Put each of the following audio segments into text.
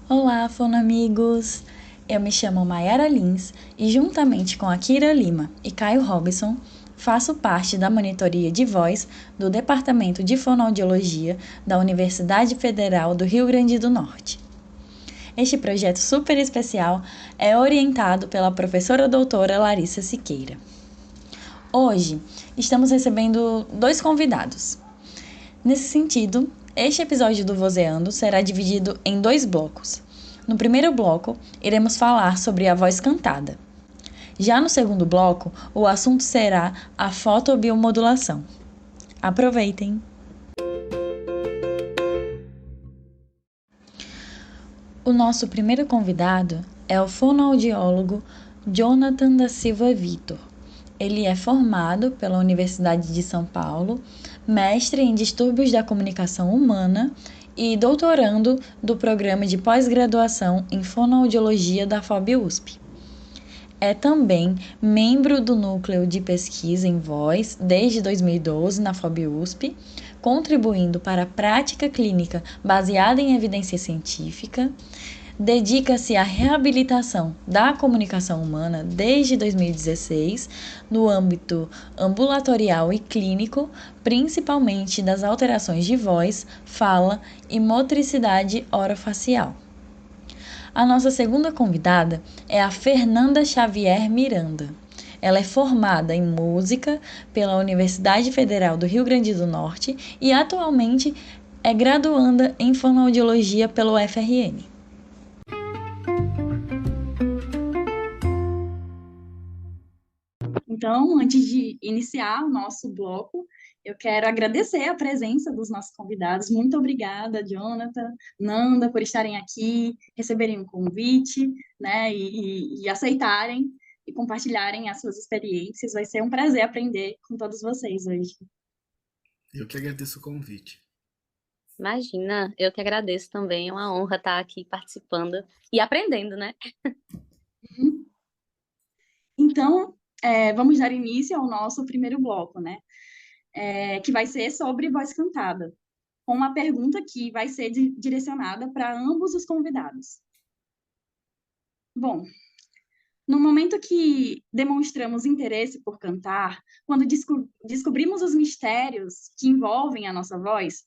Olá, fonoamigos! Eu me chamo Mayara Lins e, juntamente com a Kira Lima e Caio Robson, faço parte da monitoria de voz do Departamento de Fonoaudiologia da Universidade Federal do Rio Grande do Norte. Este projeto super especial é orientado pela professora doutora Larissa Siqueira. Hoje, estamos recebendo 2 convidados. Nesse sentido, este episódio do Vozeando será dividido em 2 blocos. No primeiro bloco, iremos falar sobre a voz cantada. Já no segundo bloco, o assunto será a fotobiomodulação. Aproveitem! O nosso primeiro convidado é o fonoaudiólogo Jonathan da Silva Vitor. Ele é formado pela Universidade de São Paulo, mestre em distúrbios da comunicação humana e doutorando do programa de pós-graduação em fonoaudiologia da FOB-USP. É também membro do núcleo de pesquisa em voz desde 2012 na FOB-USP, contribuindo para a prática clínica baseada em evidência científica. Dedica-se à reabilitação da comunicação humana desde 2016, no âmbito ambulatorial e clínico, principalmente das alterações de voz, fala e motricidade orofacial. A nossa segunda convidada é a Fernanda Xavier Miranda. Ela é formada em música pela Universidade Federal do Rio Grande do Norte e atualmente é graduanda em fonoaudiologia pelo FRN. Então, antes de iniciar o nosso bloco, eu quero agradecer a presença dos nossos convidados. Muito obrigada, Jonathan, Nanda, por estarem aqui, receberem o convite, né, e aceitarem e compartilharem as suas experiências. Vai ser um prazer aprender com todos vocês hoje. Eu que agradeço o convite. Imagina, eu que agradeço também, é uma honra estar aqui participando e aprendendo, né? Então, vamos dar início ao nosso primeiro bloco, né, que vai ser sobre voz cantada, com uma pergunta que vai ser direcionada para ambos os convidados. Bom, no momento que demonstramos interesse por cantar, quando descobrimos os mistérios que envolvem a nossa voz,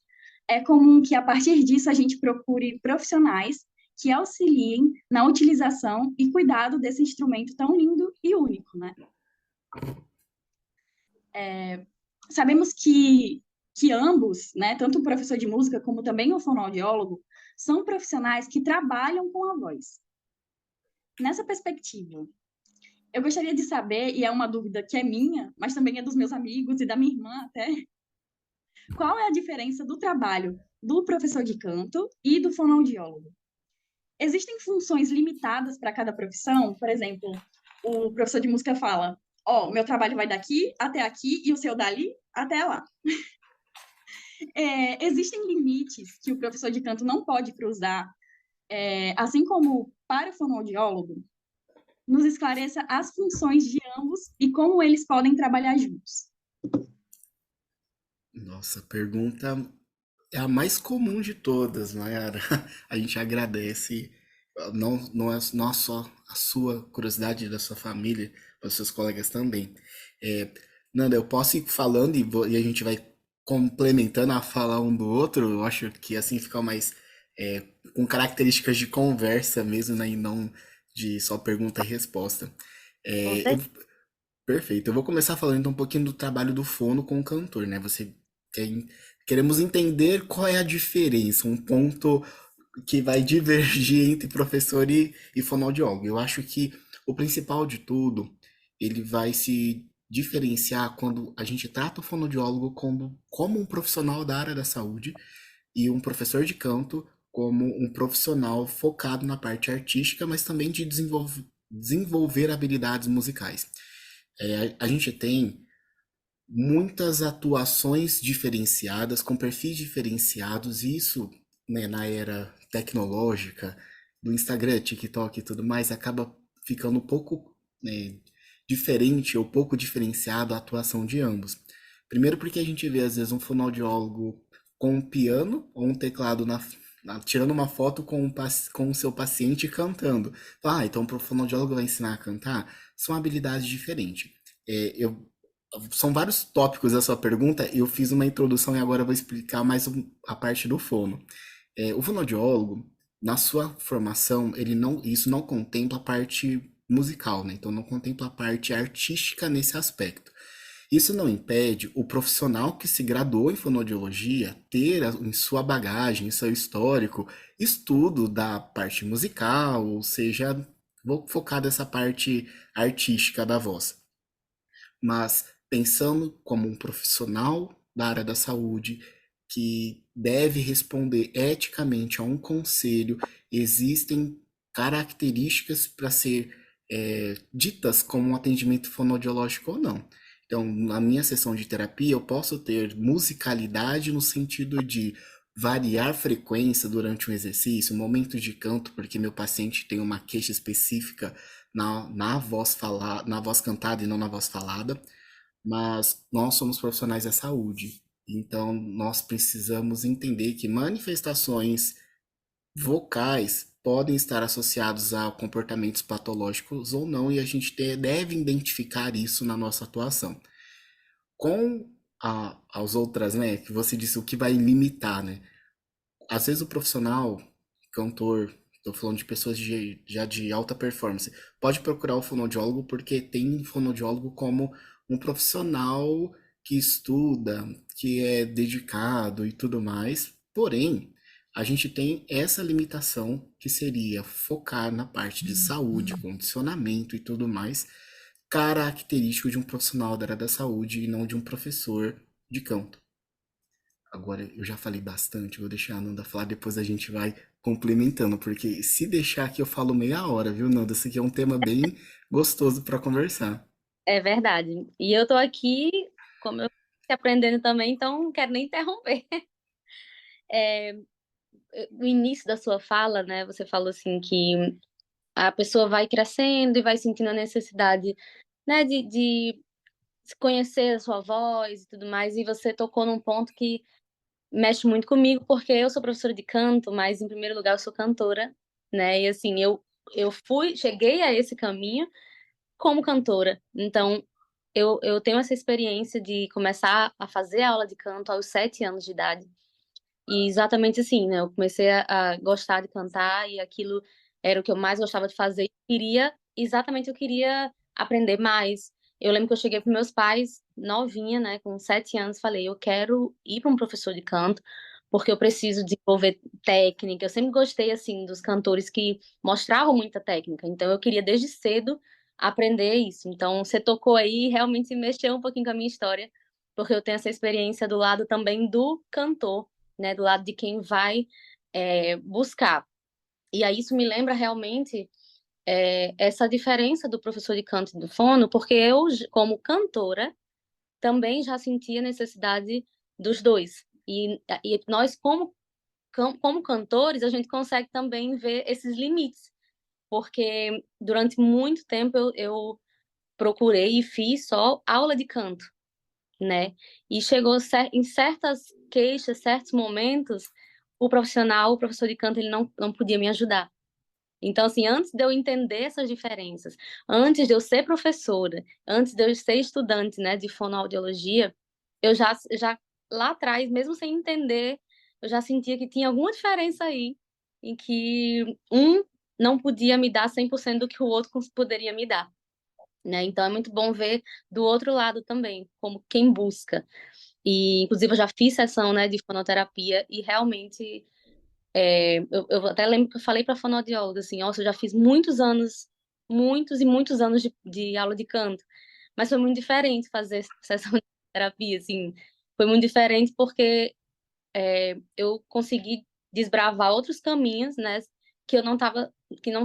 é comum que a partir disso a gente procure profissionais que auxiliem na utilização e cuidado desse instrumento tão lindo e único, né? Sabemos que ambos, né, tanto o professor de música como também o fonoaudiólogo, são profissionais que trabalham com a voz. Nessa perspectiva, eu gostaria de saber, e é uma dúvida que é minha, mas também é dos meus amigos e da minha irmã até, qual é a diferença do trabalho do professor de canto e do fonoaudiólogo? Existem funções limitadas para cada profissão? Por exemplo, o professor de música fala, ó, meu trabalho vai daqui até aqui e o seu dali até lá. Existem limites que o professor de canto não pode cruzar, assim como para o fonoaudiólogo? Nos esclareça as funções de ambos e como eles podem trabalhar juntos. Nossa, a pergunta é a mais comum de todas, Mayara. A gente agradece, não só a sua curiosidade da sua família, mas dos seus colegas também. É, Nanda, eu posso ir falando e a gente vai complementando a fala um do outro. Eu acho que assim fica mais é, com características de conversa mesmo, né, e não de só pergunta e resposta. Com É, eu- certeza. Perfeito. Eu vou começar falando então um pouquinho do trabalho do fono com o cantor, né? Quer- Queremos entender qual é a diferença, um ponto que vai divergir entre professor e fonoaudiólogo. Eu acho que o principal de tudo, ele vai se diferenciar quando a gente trata o fonoaudiólogo como um profissional da área da saúde e um professor de canto como um profissional focado na parte artística, mas também de desenvolver habilidades musicais. A gente tem muitas atuações diferenciadas, com perfis diferenciados, e isso, né, na era tecnológica, do Instagram, TikTok e tudo mais, acaba ficando um pouco, né, diferente ou pouco diferenciado a atuação de ambos. Primeiro porque a gente vê, às vezes, um fonoaudiólogo com um piano ou um teclado tirando uma foto com o seu paciente cantando. Ah, então o fonoaudiólogo vai ensinar a cantar? São habilidades diferentes. São vários tópicos da sua pergunta, eu fiz uma introdução e agora eu vou explicar mais a parte do fono. O fonoaudiólogo, na sua formação, isso não contempla a parte musical, né? Então não contempla a parte artística nesse aspecto. Isso não impede o profissional que se graduou em fonoaudiologia ter em sua bagagem, em seu histórico, estudo da parte musical, ou seja, vou focar nessa parte artística da voz. Mas pensando como um profissional da área da saúde que deve responder eticamente a um conselho, existem características para ser ditas como um atendimento fonoaudiológico ou não. Então, na minha sessão de terapia, eu posso ter musicalidade no sentido de variar frequência durante um exercício, momentos de canto, porque meu paciente tem uma queixa específica na voz cantada e não na voz falada, mas nós somos profissionais da saúde, então nós precisamos entender que manifestações vocais podem estar associados a comportamentos patológicos ou não, e a gente deve identificar isso na nossa atuação. Com as outras, né, que você disse o que vai limitar, né? Às vezes o profissional, cantor, estou falando de pessoas já de alta performance, pode procurar o fonoaudiólogo porque tem fonoaudiólogo como um profissional que estuda, que é dedicado e tudo mais. Porém, a gente tem essa limitação que seria focar na parte de saúde, condicionamento e tudo mais, característico de um profissional da área da saúde e não de um professor de canto. Agora eu já falei bastante, vou deixar a Nanda falar, depois a gente vai complementando, porque se deixar aqui eu falo meia hora, viu, Nanda? Esse aqui é um tema bem gostoso para conversar. É verdade. E eu tô aqui, como eu tô aprendendo também, então não quero nem interromper. No início da sua fala, né, você falou assim que a pessoa vai crescendo e vai sentindo a necessidade, né, de se conhecer a sua voz e tudo mais, e você tocou num ponto que mexe muito comigo, porque eu sou professora de canto, mas em primeiro lugar eu sou cantora, né? E assim, cheguei a esse caminho como cantora. Então, eu tenho essa experiência de começar a fazer aula de canto aos 7 anos de idade. E exatamente assim, né? Eu comecei a gostar de cantar e aquilo era o que eu mais gostava de fazer. Eu queria aprender mais. Eu lembro que eu cheguei para meus pais novinha, né, com 7 anos, falei, eu quero ir para um professor de canto, porque eu preciso desenvolver técnica. Eu sempre gostei assim dos cantores que mostravam muita técnica. Então eu queria desde cedo aprender isso. Então você tocou aí, e realmente mexeu um pouquinho com a minha história, porque eu tenho essa experiência do lado também do cantor, né, do lado de quem vai buscar. E aí isso me lembra realmente essa diferença do professor de canto e do fono, porque eu, como cantora, também já sentia necessidade dos dois. E nós, como cantores, a gente consegue também ver esses limites, porque durante muito tempo eu procurei e fiz só aula de canto, né? E chegou em certas queixas, certos momentos, o professor de canto, ele não podia me ajudar. Então, assim, antes de eu entender essas diferenças, antes de eu ser professora, antes de eu ser estudante, né, de fonoaudiologia, já lá atrás, mesmo sem entender, eu já sentia que tinha alguma diferença aí, em que um não podia me dar 100% do que o outro poderia me dar, né? Então, é muito bom ver do outro lado também, como quem busca. E, inclusive, eu já fiz sessão, né, de fonoterapia e realmente eu até lembro que eu falei para a fonoaudióloga assim, nossa, eu já fiz muitos anos, muitos e muitos anos de aula de canto, mas foi muito diferente fazer sessão de terapia, assim, foi muito diferente porque eu consegui desbravar outros caminhos, né, que não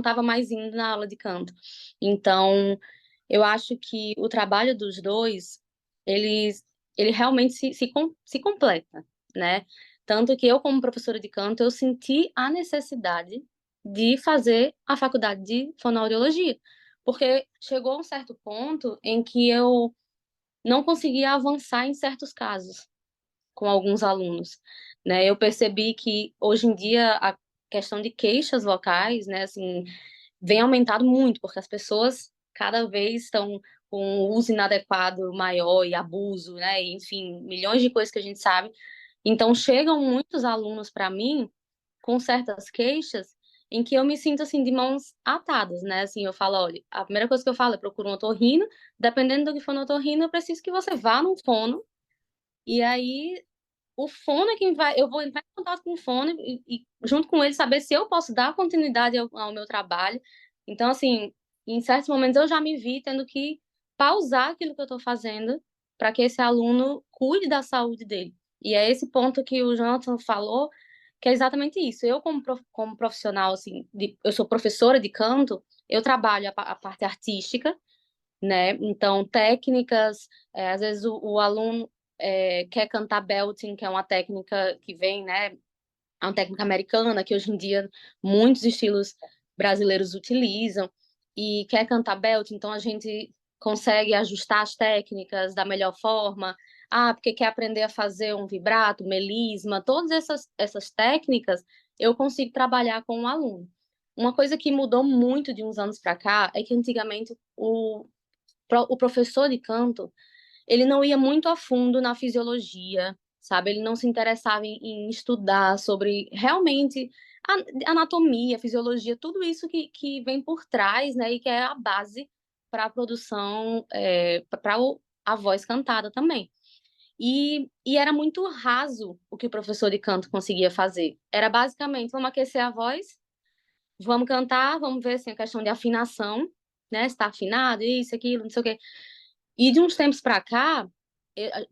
tava mais indo na aula de canto. Então, eu acho que o trabalho dos dois, eles, ele realmente se completa, né? Tanto que eu, como professora de canto, eu senti a necessidade de fazer a faculdade de fonoaudiologia, porque chegou um certo ponto em que eu não conseguia avançar em certos casos com alguns alunos, né? Eu percebi que hoje em dia a questão de queixas vocais, né, assim, vem aumentado muito, porque as pessoas cada vez estão com um uso inadequado maior e abuso, né? E, enfim, milhões de coisas que a gente sabe. Então, chegam muitos alunos para mim com certas queixas em que eu me sinto assim de mãos atadas, né? Assim, eu falo, olha, a primeira coisa que eu falo é procura um otorrino, dependendo do que for no otorrino, eu preciso que você vá no fono e aí o fono é quem vai, eu vou entrar em contato com o fono e junto com ele saber se eu posso dar continuidade ao meu trabalho. Então, assim, em certos momentos eu já me vi tendo que pausar aquilo que eu estou fazendo para que esse aluno cuide da saúde dele. E é esse ponto que o Jonathan falou, que é exatamente isso. Eu, como profissional, assim, eu sou professora de canto, eu trabalho a parte artística, né? Então, técnicas, às vezes o aluno quer cantar belting, que é uma técnica que vem, né? É uma técnica americana que hoje em dia muitos estilos brasileiros utilizam e quer cantar belting, então a gente consegue ajustar as técnicas da melhor forma. Ah, porque quer aprender a fazer um vibrato, melisma, todas essas técnicas eu consigo trabalhar com o aluno. Uma coisa que mudou muito de uns anos para cá é que antigamente o professor de canto, ele não ia muito a fundo na fisiologia, sabe? Ele não se interessava em estudar sobre realmente anatomia, fisiologia, tudo isso que vem por trás, né? E que é a base para a produção, para a voz cantada também. E era muito raso o que o professor de canto conseguia fazer. Era basicamente, vamos aquecer a voz, vamos cantar, vamos ver assim, a questão de afinação, né? Se está afinado, isso, aquilo, não sei o quê. E de uns tempos para cá,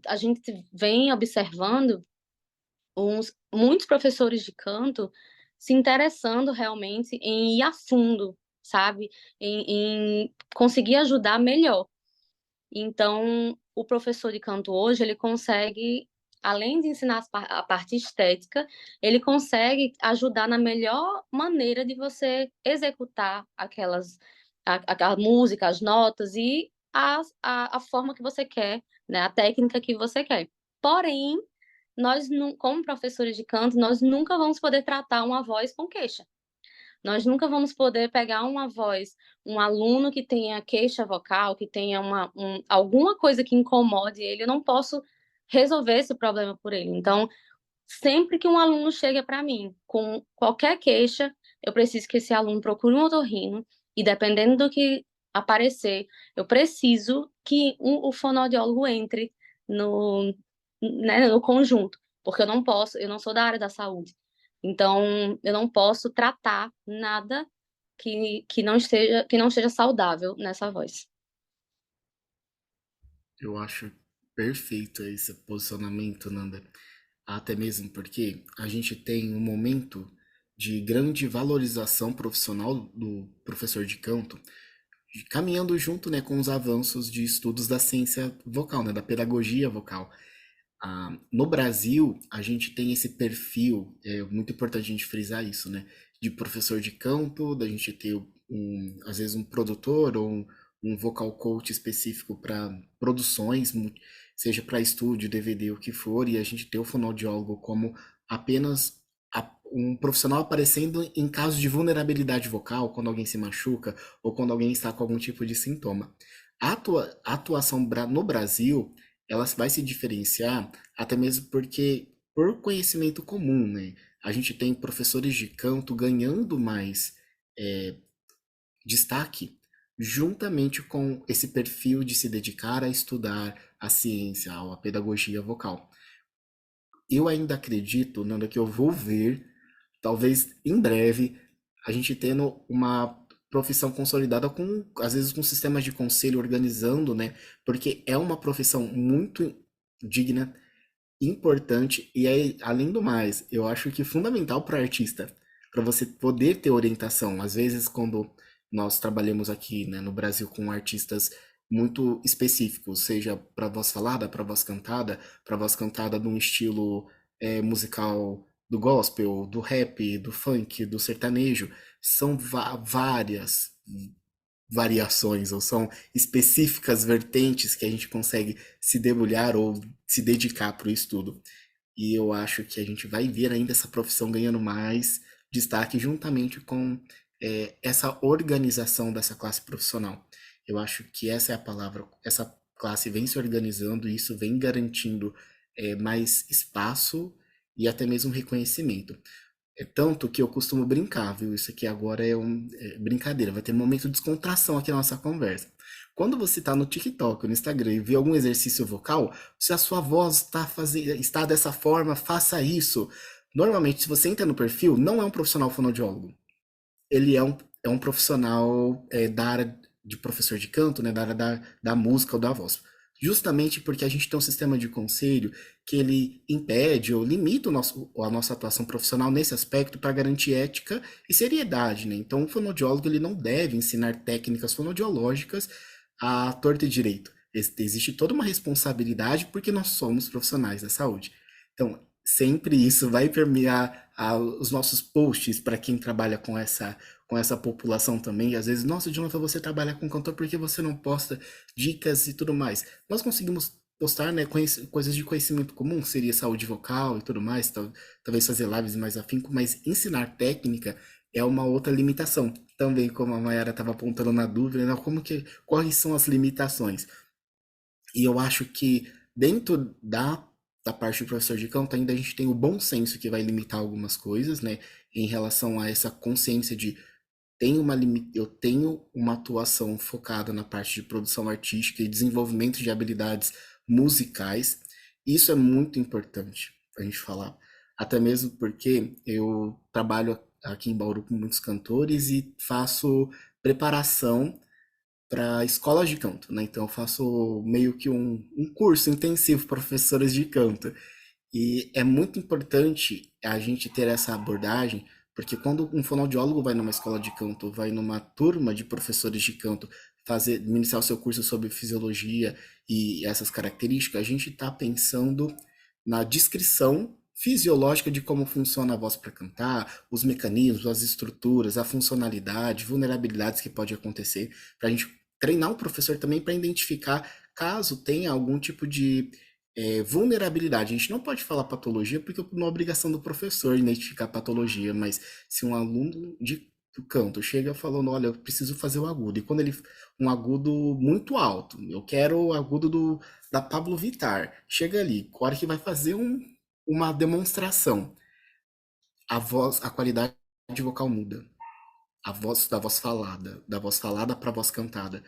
a gente vem observando muitos professores de canto se interessando realmente em ir a fundo, sabe? Em conseguir ajudar melhor. Então, o professor de canto hoje, ele consegue, além de ensinar a parte estética, ele consegue ajudar na melhor maneira de você executar aquela música, as notas e a forma que você quer, né? A técnica que você quer. Porém, nós, como professores de canto, nós nunca vamos poder tratar uma voz com queixa. Nós nunca vamos poder pegar uma voz, um aluno que tenha queixa vocal, que tenha alguma coisa que incomode ele, eu não posso resolver esse problema por ele. Então, sempre que um aluno chega para mim com qualquer queixa, eu preciso que esse aluno procure um otorrino e, dependendo do que aparecer, eu preciso que o fonoaudiólogo entre no, né, no conjunto, porque eu não sou da área da saúde. Então, eu não posso tratar nada que não esteja saudável nessa voz. Eu acho perfeito esse posicionamento, Nanda. Até mesmo porque a gente tem um momento de grande valorização profissional do professor de canto, caminhando junto, né, com os avanços de estudos da ciência vocal, né, da pedagogia vocal. No Brasil, a gente tem esse perfil, é muito importante a gente frisar isso, né? De professor de canto, da gente ter às vezes um produtor ou um vocal coach específico para produções, seja para estúdio, DVD, o que for, e a gente ter o fonoaudiólogo como apenas um profissional aparecendo em casos de vulnerabilidade vocal, quando alguém se machuca ou quando alguém está com algum tipo de sintoma. A atuação no Brasil ela vai se diferenciar até mesmo porque, por conhecimento comum, né? A gente tem professores de canto ganhando mais é, destaque juntamente com esse perfil de se dedicar a estudar a ciência, a pedagogia vocal. Eu ainda acredito, Nanda, que eu vou ver, talvez em breve, a gente tendo uma profissão consolidada com, às vezes, com sistemas de conselho organizando, né? Porque é uma profissão muito digna, importante e aí, além do mais, eu acho que fundamental para artista, para você poder ter orientação. Às vezes, quando nós trabalhamos aqui, né, no Brasil com artistas muito específicos, seja para voz falada, para voz cantada de um estilo musical do gospel, do rap, do funk, do sertanejo, são várias variações ou são específicas vertentes que a gente consegue se debulhar ou se dedicar para o estudo. E eu acho que a gente vai ver ainda essa profissão ganhando mais destaque juntamente com essa organização dessa classe profissional. Eu acho que essa é a palavra. Essa classe vem se organizando e isso vem garantindo mais espaço e até mesmo reconhecimento. É tanto que eu costumo brincar, viu? Isso aqui agora é brincadeira, vai ter um momento de descontração aqui na nossa conversa. Quando você está no TikTok, no Instagram e vê algum exercício vocal, se a sua voz está dessa forma, faça isso. Normalmente, se você entra no perfil, não é um profissional fonoaudiólogo. Ele é um profissional da área de professor de canto, né, da área da música ou da voz. Justamente porque a gente tem um sistema de conselho que ele impede ou limita a nossa atuação profissional nesse aspecto para garantir ética e seriedade, né? Então, o fonoaudiólogo ele não deve ensinar técnicas fonoaudiológicas à torta e direito. Existe toda uma responsabilidade porque nós somos profissionais da saúde. Então, sempre isso vai permear os nossos posts para quem trabalha com essa população também. E às vezes, nossa, Jonathan, você trabalha com cantor, por que você não posta dicas e tudo mais? Nós conseguimos postar, né, coisas de conhecimento comum, seria saúde vocal e tudo mais, talvez fazer lives mais afinco, mas ensinar técnica é uma outra limitação. Também, como a Mayara estava apontando na dúvida, né, quais são as limitações? E eu acho que dentro da parte do professor de canto, ainda a gente tem o bom senso que vai limitar algumas coisas, né? Em relação a essa consciência de eu tenho uma atuação focada na parte de produção artística e desenvolvimento de habilidades musicais. Isso é muito importante a gente falar. Até mesmo porque eu trabalho aqui em Bauru com muitos cantores e faço preparação para escolas de canto, né? Então eu faço meio que um curso intensivo para professores de canto. E é muito importante a gente ter essa abordagem, porque quando um fonoaudiólogo vai numa escola de canto, vai numa turma de professores de canto ministrar o seu curso sobre fisiologia e essas características, a gente está pensando na descrição fisiológica de como funciona a voz para cantar, os mecanismos, as estruturas, a funcionalidade, vulnerabilidades que pode acontecer, para a gente treinar o professor também para identificar caso tenha algum tipo de vulnerabilidade. A gente não pode falar patologia porque não é obrigação do professor identificar patologia, mas se um aluno do canto chega falando, olha, eu preciso fazer o agudo, e quando ele um agudo muito alto, eu quero o agudo da Pablo Vittar, chega ali, a hora que vai fazer uma demonstração, a qualidade vocal muda. A voz da voz falada para a voz cantada.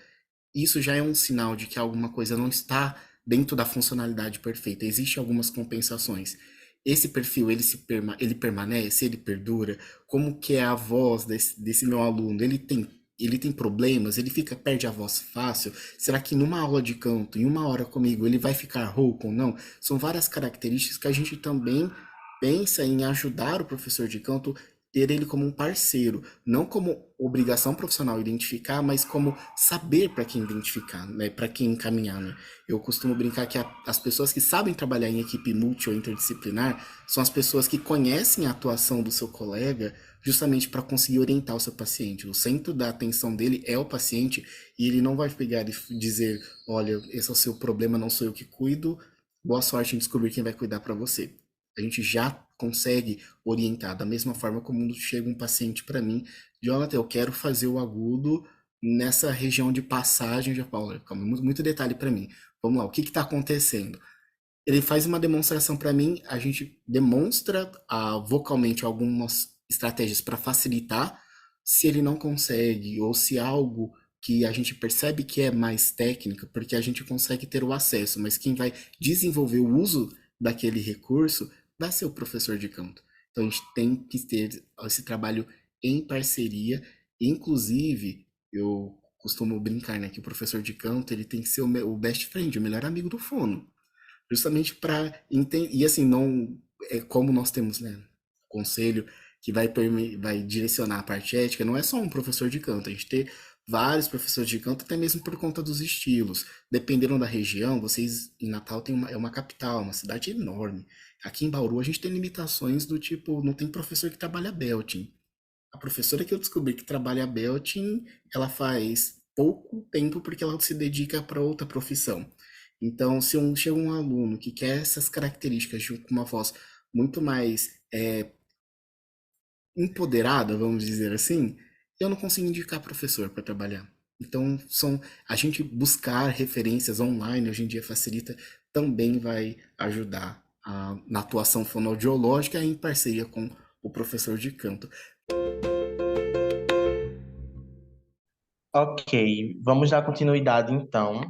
Isso já é um sinal de que alguma coisa não está dentro da funcionalidade perfeita. Existem algumas compensações. Esse perfil, ele permanece, ele perdura? Como que é a voz desse meu aluno? Ele tem problemas? Ele perde a voz fácil? Será que numa aula de canto, em uma hora comigo, ele vai ficar rouco ou não? São várias características que a gente também pensa em ajudar o professor de canto, ter ele como um parceiro, não como obrigação profissional identificar, mas como saber para quem identificar, né, para quem encaminhar, né? Eu costumo brincar que as pessoas que sabem trabalhar em equipe multi ou interdisciplinar são as pessoas que conhecem a atuação do seu colega justamente para conseguir orientar o seu paciente. O centro da atenção dele é o paciente e ele não vai pegar e dizer, olha, esse é o seu problema, não sou eu que cuido, boa sorte em descobrir quem vai cuidar para você. A gente já consegue orientar da mesma forma como chega um paciente para mim, Jonathan, eu quero fazer o agudo nessa região de passagem, já falo, calma, muito detalhe para mim. Vamos lá, o que está acontecendo? Ele faz uma demonstração para mim, a gente demonstra vocalmente algumas estratégias para facilitar. Se ele não consegue, ou se algo que a gente percebe que é mais técnica, porque a gente consegue ter o acesso, mas quem vai desenvolver o uso daquele recurso vai ser o professor de canto. Então a gente tem que ter esse trabalho em parceria, inclusive eu costumo brincar, né, que o professor de canto ele tem que ser o best friend, o melhor amigo do fono, justamente para entender, e assim, não é como nós temos, né, conselho que vai direcionar a parte ética, não é só um professor de canto, a gente tem vários professores de canto, até mesmo por conta dos estilos. Dependendo da região, vocês em Natal é uma capital, uma cidade enorme. Aqui em Bauru a gente tem limitações do tipo, não tem professor que trabalha belting. A professora que eu descobri que trabalha belting, ela faz pouco tempo porque ela se dedica para outra profissão. Então, se chega um aluno que quer essas características de uma voz muito mais empoderada, vamos dizer assim, eu não consigo indicar professor para trabalhar. Então, a gente buscar referências online hoje em dia facilita, também vai ajudar na atuação fonoaudiológica em parceria com o professor de canto. Ok, vamos dar continuidade então.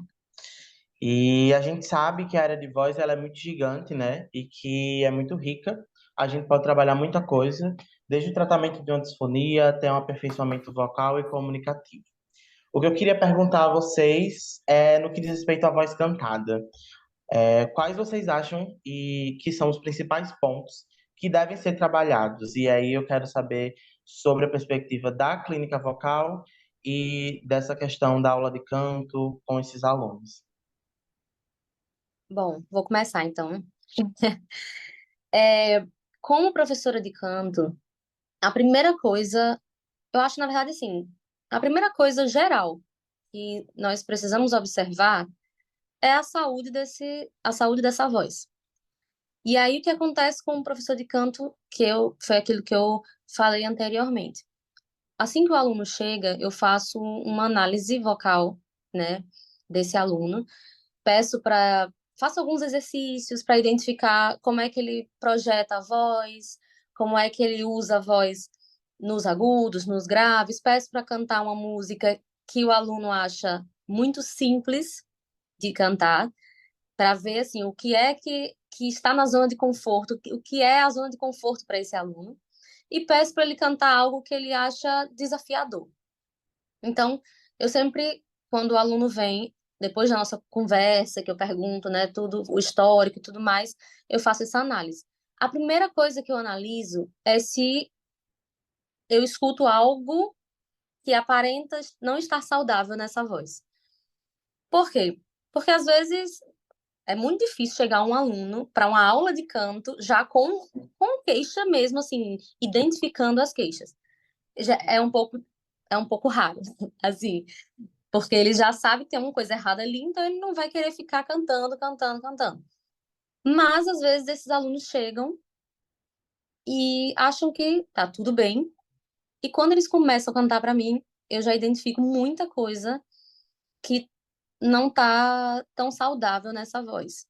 E a gente sabe que a área de voz ela é muito gigante, né? E que é muito rica. A gente pode trabalhar muita coisa, desde o tratamento de uma disfonia até um aperfeiçoamento vocal e comunicativo. O que eu queria perguntar a vocês é no que diz respeito à voz cantada. Quais vocês acham e que são os principais pontos que devem ser trabalhados? E aí eu quero saber sobre a perspectiva da clínica vocal e dessa questão da aula de canto com esses alunos. Bom, vou começar então. É, como professora de canto, a primeira coisa, eu acho, na verdade, assim, a primeira coisa geral que nós precisamos observar é a saúde dessa voz. E aí o que acontece com o professor de canto, foi aquilo que eu falei anteriormente. Assim que o aluno chega, eu faço uma análise vocal, né, desse aluno, peço para faço alguns exercícios para identificar como é que ele projeta a voz, como é que ele usa a voz nos agudos, nos graves, peço para cantar uma música que o aluno acha muito simples de cantar, para ver assim o que é que está na zona de conforto, o que é a zona de conforto para esse aluno, e peço para ele cantar algo que ele acha desafiador. Então, eu sempre, quando o aluno vem, depois da nossa conversa, que eu pergunto, né, tudo, o histórico e tudo mais, eu faço essa análise. A primeira coisa que eu analiso é se eu escuto algo que aparenta não estar saudável nessa voz. Por quê? Porque às vezes é muito difícil chegar um aluno para uma aula de canto já com queixa mesmo, assim, identificando as queixas. Já é um pouco raro, assim, porque ele já sabe que tem uma coisa errada ali, então ele não vai querer ficar cantando, cantando, cantando. Mas às vezes esses alunos chegam e acham que tá tudo bem, e quando eles começam a cantar para mim, eu já identifico muita coisa que não tá tão saudável nessa voz.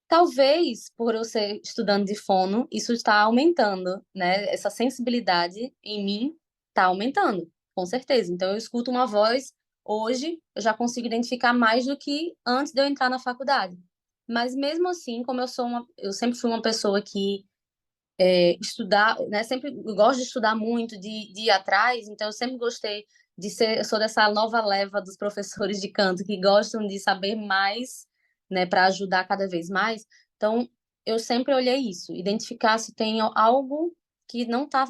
Talvez, por eu ser estudante de fono, isso está aumentando, né? Essa sensibilidade em mim está aumentando, com certeza. Então, eu escuto uma voz, hoje, eu já consigo identificar mais do que antes de eu entrar na faculdade. Mas, mesmo assim, como eu sempre fui uma pessoa que estudar, né? Sempre gosto de estudar muito, de ir atrás, então eu sempre gostei de ser, eu sou dessa nova leva dos professores de canto que gostam de saber mais, né, para ajudar cada vez mais. Então, eu sempre olhei isso, identificar se tem algo que não tá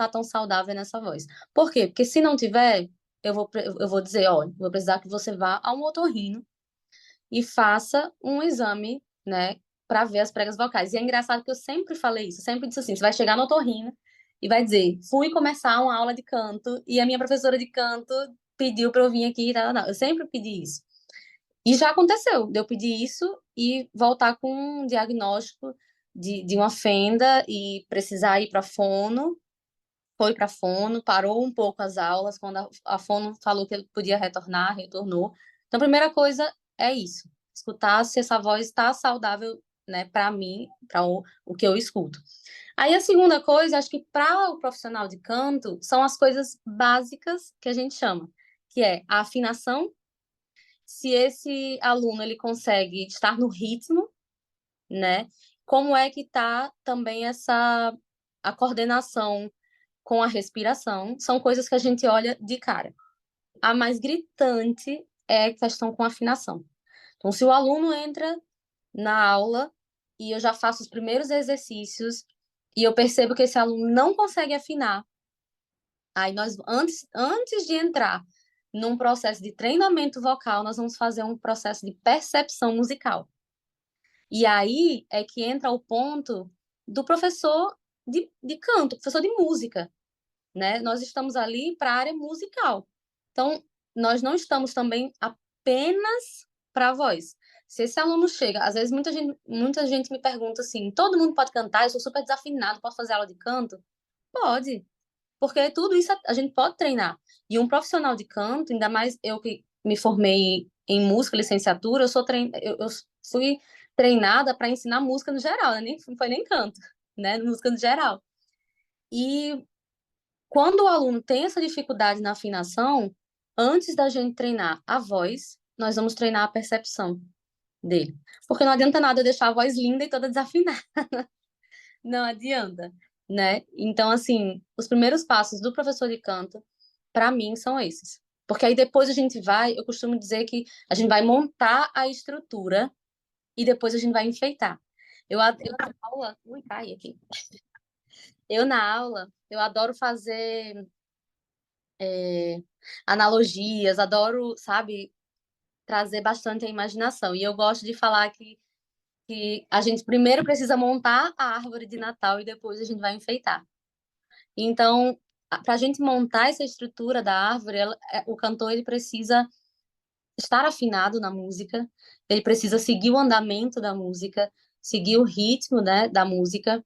tão saudável nessa voz. Por quê? Porque se não tiver, eu vou dizer, olha, vou precisar que você vá ao otorrino e faça um exame, né, para ver as pregas vocais. E é engraçado que eu sempre falei isso, eu sempre disse assim, você vai chegar no otorrino e vai dizer, fui começar uma aula de canto e a minha professora de canto pediu para eu vir aqui, tal, tal. Eu sempre pedi isso. E já aconteceu, de eu pedir isso e voltar com um diagnóstico de uma fenda e precisar ir para fono, foi para fono, parou um pouco as aulas, quando a fono falou que ele podia retornar, retornou. Então, a primeira coisa é isso, escutar se essa voz está saudável, né, para mim, para o que eu escuto. Aí a segunda coisa, acho que para o profissional de canto, são as coisas básicas que a gente chama, que é a afinação, se esse aluno ele consegue estar no ritmo, né? Como é que está também essa a coordenação com a respiração, são coisas que a gente olha de cara. A mais gritante é a questão com a afinação. Então, se o aluno entra na aula e eu já faço os primeiros exercícios e eu percebo que esse aluno não consegue afinar, aí nós, antes de entrar num processo de treinamento vocal, nós vamos fazer um processo de percepção musical. E aí é que entra o ponto do professor de canto, professor de música, né? Nós estamos ali para a área musical. Então, nós não estamos também apenas para a voz. Se esse aluno chega, às vezes muita gente me pergunta assim, todo mundo pode cantar? Eu sou super desafinado, posso fazer aula de canto? Pode, porque tudo isso a gente pode treinar. E um profissional de canto, ainda mais eu que me formei em música, licenciatura, eu fui treinada para ensinar música no geral, né? Não foi nem canto, né? Música no geral. E quando o aluno tem essa dificuldade na afinação, antes da gente treinar a voz, nós vamos treinar a percepção dele. Porque não adianta nada eu deixar a voz linda e toda desafinada. Não adianta, né? Então, assim, os primeiros passos do professor de canto, para mim, são esses. Porque aí depois a gente eu costumo dizer que a gente vai montar a estrutura e depois a gente vai enfeitar. Eu na aula, ui, cai aqui. Eu na aula, eu adoro fazer analogias, adoro, sabe, trazer bastante a imaginação. E eu gosto de falar que a gente primeiro precisa montar a árvore de Natal e depois a gente vai enfeitar. Então, para a gente montar essa estrutura da árvore, o cantor ele precisa estar afinado na música, ele precisa seguir o andamento da música, seguir o ritmo, né, da música,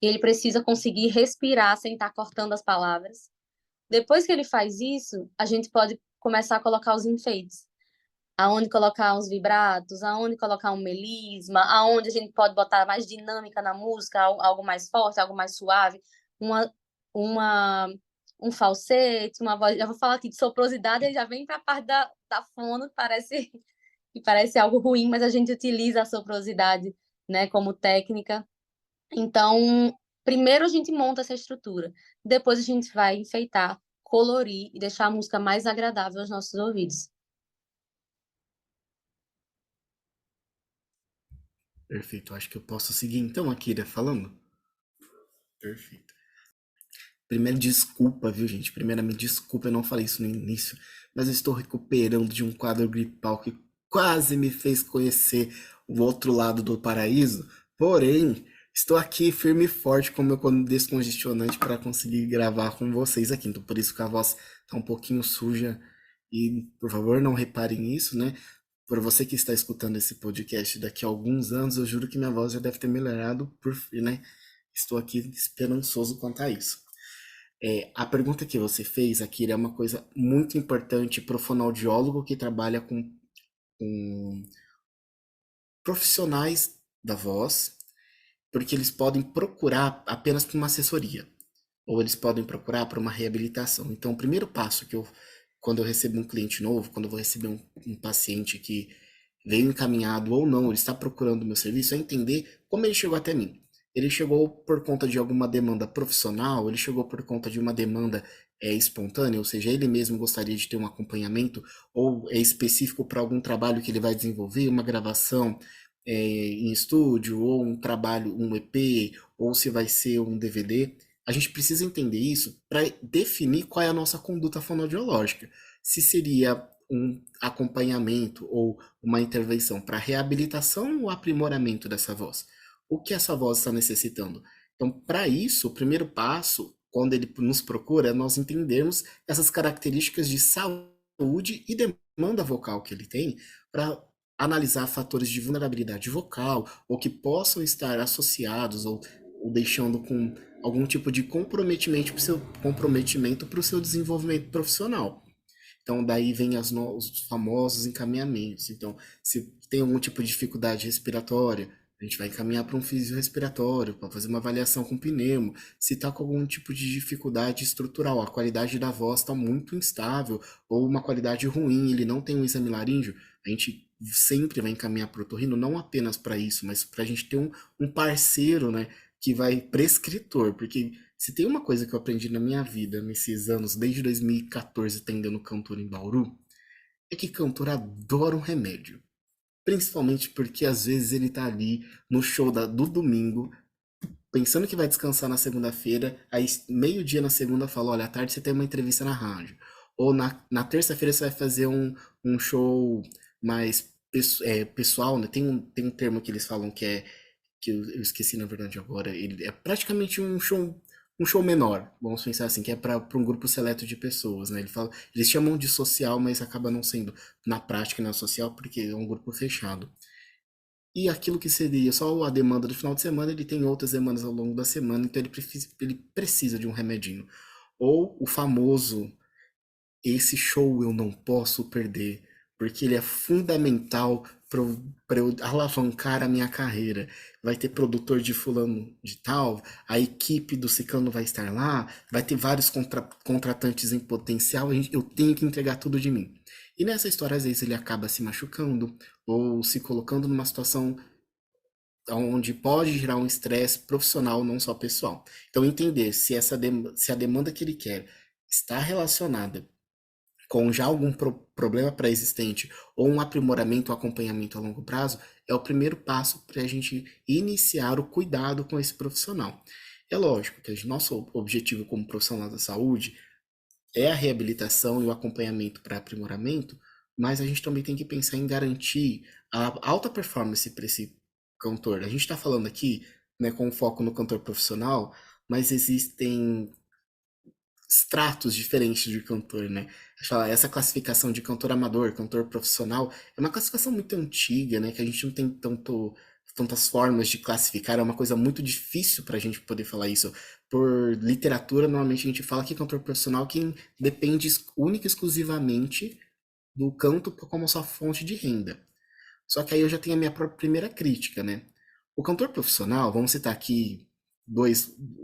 e ele precisa conseguir respirar sem estar cortando as palavras. Depois que ele faz isso, a gente pode começar a colocar os enfeites. Aonde colocar uns vibratos, aonde colocar um melisma, aonde a gente pode botar mais dinâmica na música, algo mais forte, algo mais suave, uma, uma, um falsete, uma voz. Já vou falar aqui de soprosidade, aí já vem para a parte da fono, que parece algo ruim, mas a gente utiliza a soprosidade, né, como técnica. Então, primeiro a gente monta essa estrutura, depois a gente vai enfeitar, colorir e deixar a música mais agradável aos nossos ouvidos. Perfeito. Acho que eu posso seguir então, Akira, falando. Perfeito. Primeiro, desculpa, viu, gente? Primeiramente, desculpa, eu não falei isso no início, mas eu estou recuperando de um quadro gripal que quase me fez conhecer o outro lado do paraíso. Porém, estou aqui firme e forte com o meu descongestionante para conseguir gravar com vocês aqui. Então, por isso que a voz está um pouquinho suja. E, por favor, não reparem nisso, né? Por você que está escutando esse podcast daqui a alguns anos, eu juro que minha voz já deve ter melhorado, né? Estou aqui esperançoso quanto a isso. A pergunta que você fez, Akira, é uma coisa muito importante para o fonoaudiólogo que trabalha com profissionais da voz, porque eles podem procurar apenas por uma assessoria, ou eles podem procurar por uma reabilitação. Então, o primeiro passo quando eu recebo um cliente novo, quando eu vou receber um paciente que veio encaminhado ou não, ele está procurando o meu serviço, é entender como ele chegou até mim. Ele chegou por conta de alguma demanda profissional, ele chegou por conta de uma demanda espontânea, ou seja, ele mesmo gostaria de ter um acompanhamento, ou é específico para algum trabalho que ele vai desenvolver, uma gravação em estúdio, ou um trabalho, um EP, ou se vai ser um DVD. A gente precisa entender isso para definir qual é a nossa conduta fonoaudiológica. Se seria um acompanhamento ou uma intervenção para reabilitação ou aprimoramento dessa voz. O que essa voz está necessitando? Então, para isso, o primeiro passo, quando ele nos procura, é nós entendermos essas características de saúde e demanda vocal que ele tem para analisar fatores de vulnerabilidade vocal ou que possam estar associados ou deixando com algum tipo de comprometimento para o seu desenvolvimento profissional. Então, daí vem os famosos encaminhamentos. Então, se tem algum tipo de dificuldade respiratória, a gente vai encaminhar para um fisiorrespiratório, para fazer uma avaliação com pneumo. Se está com algum tipo de dificuldade estrutural, a qualidade da voz está muito instável, ou uma qualidade ruim, ele não tem um exame laríngeo, a gente sempre vai encaminhar para o otorrino, não apenas para isso, mas para a gente ter um parceiro, né, que vai prescritor, porque se tem uma coisa que eu aprendi na minha vida, nesses anos, desde 2014, atendendo cantor em Bauru, é que cantor adora um remédio. Principalmente porque às vezes ele tá ali no show do domingo, pensando que vai descansar na segunda-feira, aí meio-dia na segunda fala, olha, à tarde você tem uma entrevista na rádio. Ou na terça-feira você vai fazer um show mais pessoal, né? Tem um termo que eles falam que eu esqueci na verdade agora, ele é praticamente um show menor, vamos pensar assim, que é para um grupo seleto de pessoas, né? Eles chamam de social, mas acaba não sendo na prática não é social porque é um grupo fechado. E aquilo que seria só a demanda do final de semana, ele tem outras demandas ao longo da semana, então ele precisa de um remedinho. Ou o famoso, esse show eu não posso perder, porque ele é fundamental para eu alavancar a minha carreira. Vai ter produtor de fulano de tal, a equipe do ciclano vai estar lá, vai ter vários contratantes em potencial, eu tenho que entregar tudo de mim. E nessa história, às vezes, ele acaba se machucando ou se colocando numa situação onde pode gerar um estresse profissional, não só pessoal. Então, entender se a demanda que ele quer está relacionada com já algum problema pré-existente ou um aprimoramento ou acompanhamento a longo prazo, é o primeiro passo para a gente iniciar o cuidado com esse profissional. É lógico que o nosso objetivo como profissional da saúde é a reabilitação e o acompanhamento para aprimoramento, mas a gente também tem que pensar em garantir a alta performance para esse cantor. A gente está falando aqui, né, com foco no cantor profissional, mas existem estratos diferentes de cantor, né? Essa classificação de cantor amador, cantor profissional, é uma classificação muito antiga, né? Que a gente não tem tantas formas de classificar, é uma coisa muito difícil para a gente poder falar isso. Por literatura, normalmente a gente fala que cantor profissional é quem depende única e exclusivamente do canto como sua fonte de renda. Só que aí eu já tenho a minha primeira crítica, né? O cantor profissional, vamos citar aqui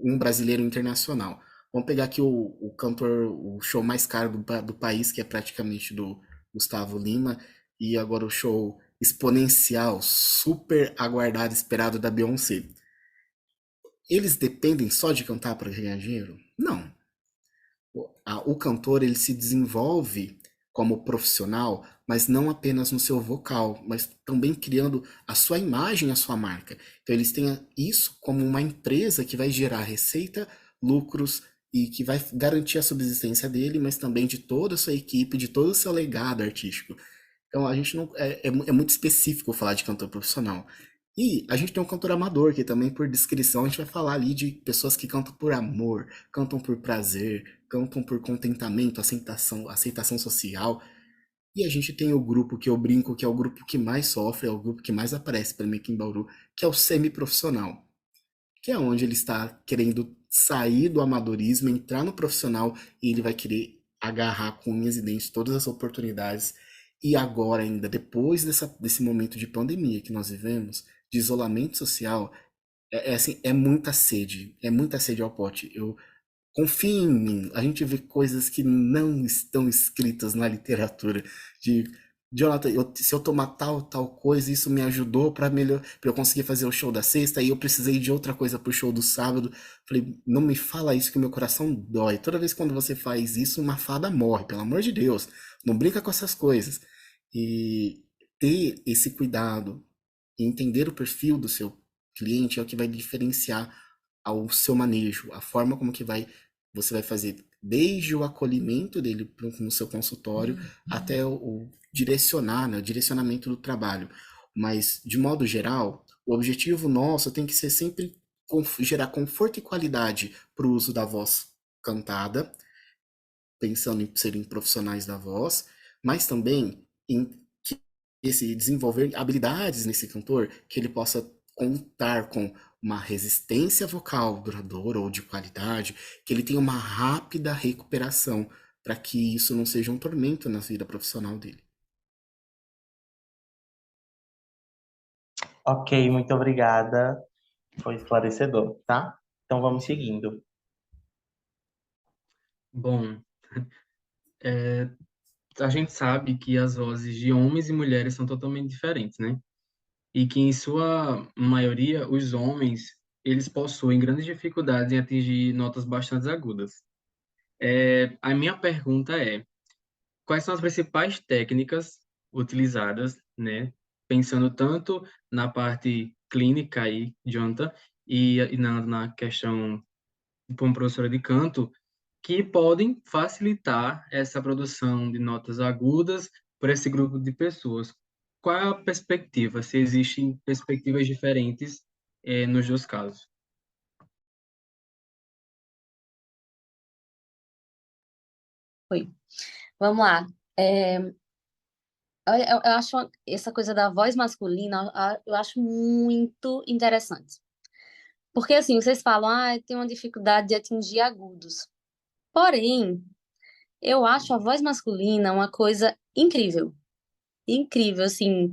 um brasileiro internacional. Vamos pegar aqui o cantor, o show mais caro do país, que é praticamente do Gustavo Lima, e agora o show exponencial, super aguardado, esperado da Beyoncé. Eles dependem só de cantar para ganhar dinheiro? Não. O cantor ele se desenvolve como profissional, mas não apenas no seu vocal, mas também criando a sua imagem, a sua marca. Então eles têm isso como uma empresa que vai gerar receita, lucros e que vai garantir a subsistência dele, mas também de toda a sua equipe, de todo o seu legado artístico. Então a gente não é muito específico falar de cantor profissional. E a gente tem um cantor amador, que também por descrição a gente vai falar ali de pessoas que cantam por amor, cantam por prazer, cantam por contentamento, aceitação social. E a gente tem o grupo que eu brinco que é o grupo que mais sofre, é o grupo que mais aparece para mim aqui em Bauru, que é o semiprofissional, que é onde ele está querendo sair do amadorismo, entrar no profissional e ele vai querer agarrar com unhas e dentes todas as oportunidades. E agora, ainda depois desse momento de pandemia que nós vivemos, de isolamento social, assim, é muita sede ao pote. Eu confie em mim. A gente vê coisas que não estão escritas na literatura. De Jonathan, se eu tomar tal coisa, isso me ajudou para melhor, para eu conseguir fazer o show da sexta, e eu precisei de outra coisa pro show do sábado. Falei, não me fala isso que meu coração dói. Toda vez quando você faz isso, uma fada morre, pelo amor de Deus. Não brinca com essas coisas. E ter esse cuidado e entender o perfil do seu cliente é o que vai diferenciar ao seu manejo, a forma como que você vai fazer desde o acolhimento dele no seu consultório até o direcionar, né, o direcionamento do trabalho. Mas, de modo geral, o objetivo nosso tem que ser sempre gerar conforto e qualidade para o uso da voz cantada, pensando em serem profissionais da voz, mas também em esse desenvolver habilidades nesse cantor, que ele possa contar com uma resistência vocal duradoura ou de qualidade, que ele tenha uma rápida recuperação, para que isso não seja um tormento na vida profissional dele. Ok, muito obrigada. Foi esclarecedor, tá? Então vamos seguindo. Bom, a gente sabe que as vozes de homens e mulheres são totalmente diferentes, né? E que, em sua maioria, os homens, eles possuem grandes dificuldades em atingir notas bastante agudas. A minha pergunta é, quais são as principais técnicas utilizadas, né? Pensando tanto na parte clínica aí, Jonathan, e na questão como professora de canto, que podem facilitar essa produção de notas agudas por esse grupo de pessoas. Qual é a perspectiva? Se existem perspectivas diferentes, nos dois casos? Oi. Vamos lá. Eu acho essa coisa da voz masculina, eu acho muito interessante. Porque, assim, vocês falam, tem uma dificuldade de atingir agudos. Porém, eu acho a voz masculina uma coisa incrível. Incrível, assim.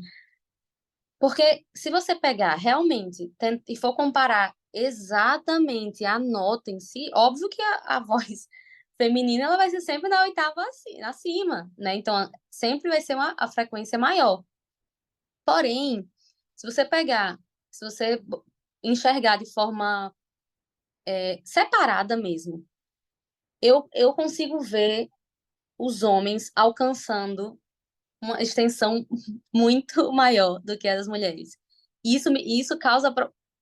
Porque se você pegar realmente e for comparar exatamente a nota em si, óbvio que a voz feminina ela vai ser sempre na oitava acima, né? Então, sempre vai ser a frequência maior. Porém, se você pegar, se você enxergar de forma separada mesmo, eu consigo ver os homens alcançando uma extensão muito maior do que a das mulheres. Isso causa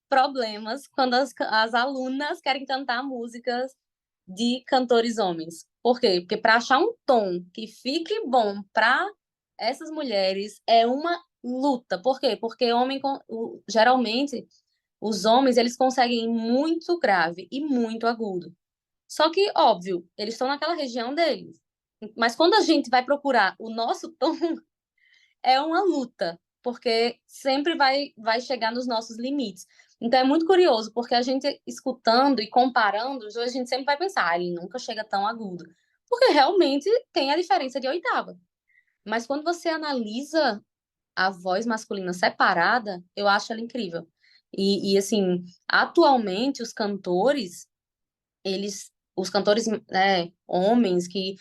problemas quando as alunas querem cantar músicas de cantores homens. Por quê? Porque para achar um tom que fique bom para essas mulheres é uma luta. Por quê? Porque geralmente os homens eles conseguem muito grave e muito agudo. Só que, óbvio, eles estão naquela região deles. Mas quando a gente vai procurar o nosso tom, é uma luta, porque sempre vai chegar nos nossos limites. Então é muito curioso, porque a gente escutando e comparando, a gente sempre vai pensar, ele nunca chega tão agudo. Porque realmente tem a diferença de oitava. Mas quando você analisa a voz masculina separada, eu acho ela incrível. Assim, atualmente os cantores, né, homens que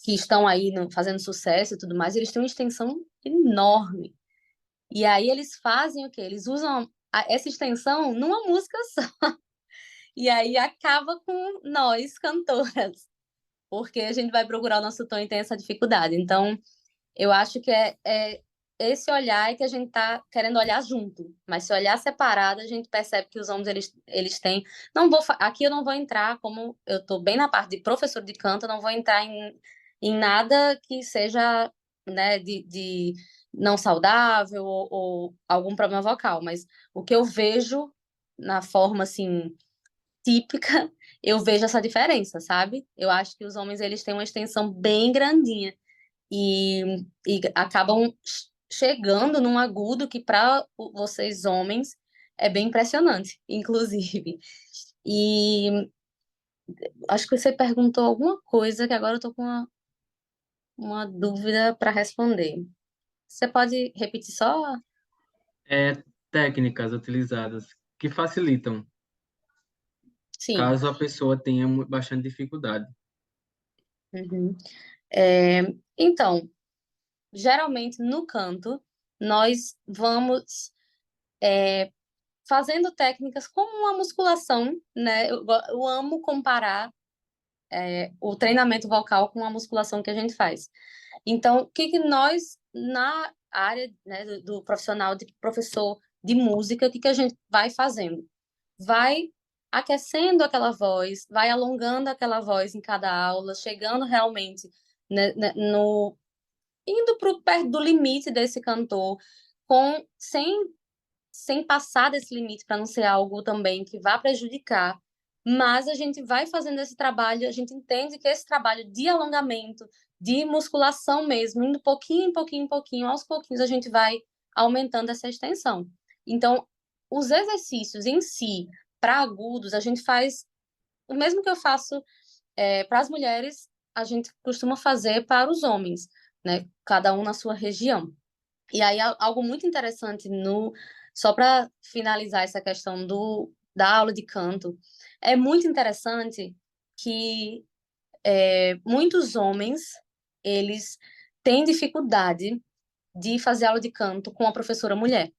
estão aí fazendo sucesso e tudo mais, eles têm uma extensão enorme. E aí eles fazem o quê? Eles usam essa extensão numa música só. E aí acaba com nós, cantoras, porque a gente vai procurar o nosso tom e tem essa dificuldade. Então, eu acho que é esse olhar que a gente está querendo olhar junto. Mas se olhar separado, a gente percebe que os homens, eles têm... Aqui eu não vou entrar, como eu estou bem na parte de professor de canto, eu não vou entrar em nada que seja, né, de não saudável ou algum problema vocal. Mas o que eu vejo na forma, assim, típica, eu vejo essa diferença, sabe? Eu acho que os homens, eles têm uma extensão bem grandinha e acabam chegando num agudo que para vocês homens é bem impressionante, inclusive. E acho que você perguntou alguma coisa que agora eu tô com uma dúvida para responder. Você pode repetir só? É técnicas utilizadas que facilitam, Sim. caso a pessoa tenha bastante dificuldade. Uhum. Então, geralmente no canto, nós vamos fazendo técnicas como uma musculação, né? Eu amo comparar o treinamento vocal com a musculação que a gente faz. Então, o que que nós, na área, né, do profissional, de professor de música, o que que a gente vai fazendo? Vai aquecendo aquela voz, vai alongando aquela voz em cada aula, chegando realmente, né, indo perto do limite desse cantor, sem passar desse limite para não ser algo também que vá prejudicar, mas a gente vai fazendo esse trabalho, a gente entende que esse trabalho de alongamento, de musculação mesmo, indo pouquinho, pouquinho, pouquinho, aos pouquinhos a gente vai aumentando essa extensão. Então, os exercícios em si, para agudos, a gente faz o mesmo que eu faço para as mulheres, a gente costuma fazer para os homens, né? Cada um na sua região. E aí, algo muito interessante só para finalizar essa questão da aula de canto, é muito interessante que muitos homens, eles têm dificuldade de fazer aula de canto com a professora mulher.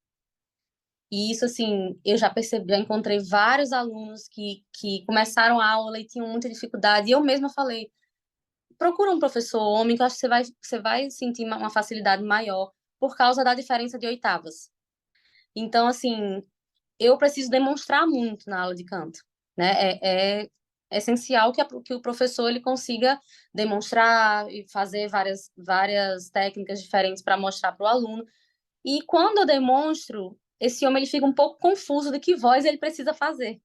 E isso, assim, eu já percebi, já encontrei vários alunos que começaram a aula e tinham muita dificuldade, e eu mesma falei, procura um professor homem, que eu acho que você vai sentir uma facilidade maior por causa da diferença de oitavas. Então, assim, eu preciso demonstrar muito na aula de canto, né? É essencial que o professor ele consiga demonstrar e fazer várias técnicas diferentes para mostrar para o aluno. E quando eu demonstro, esse homem ele fica um pouco confuso de que voz ele precisa fazer,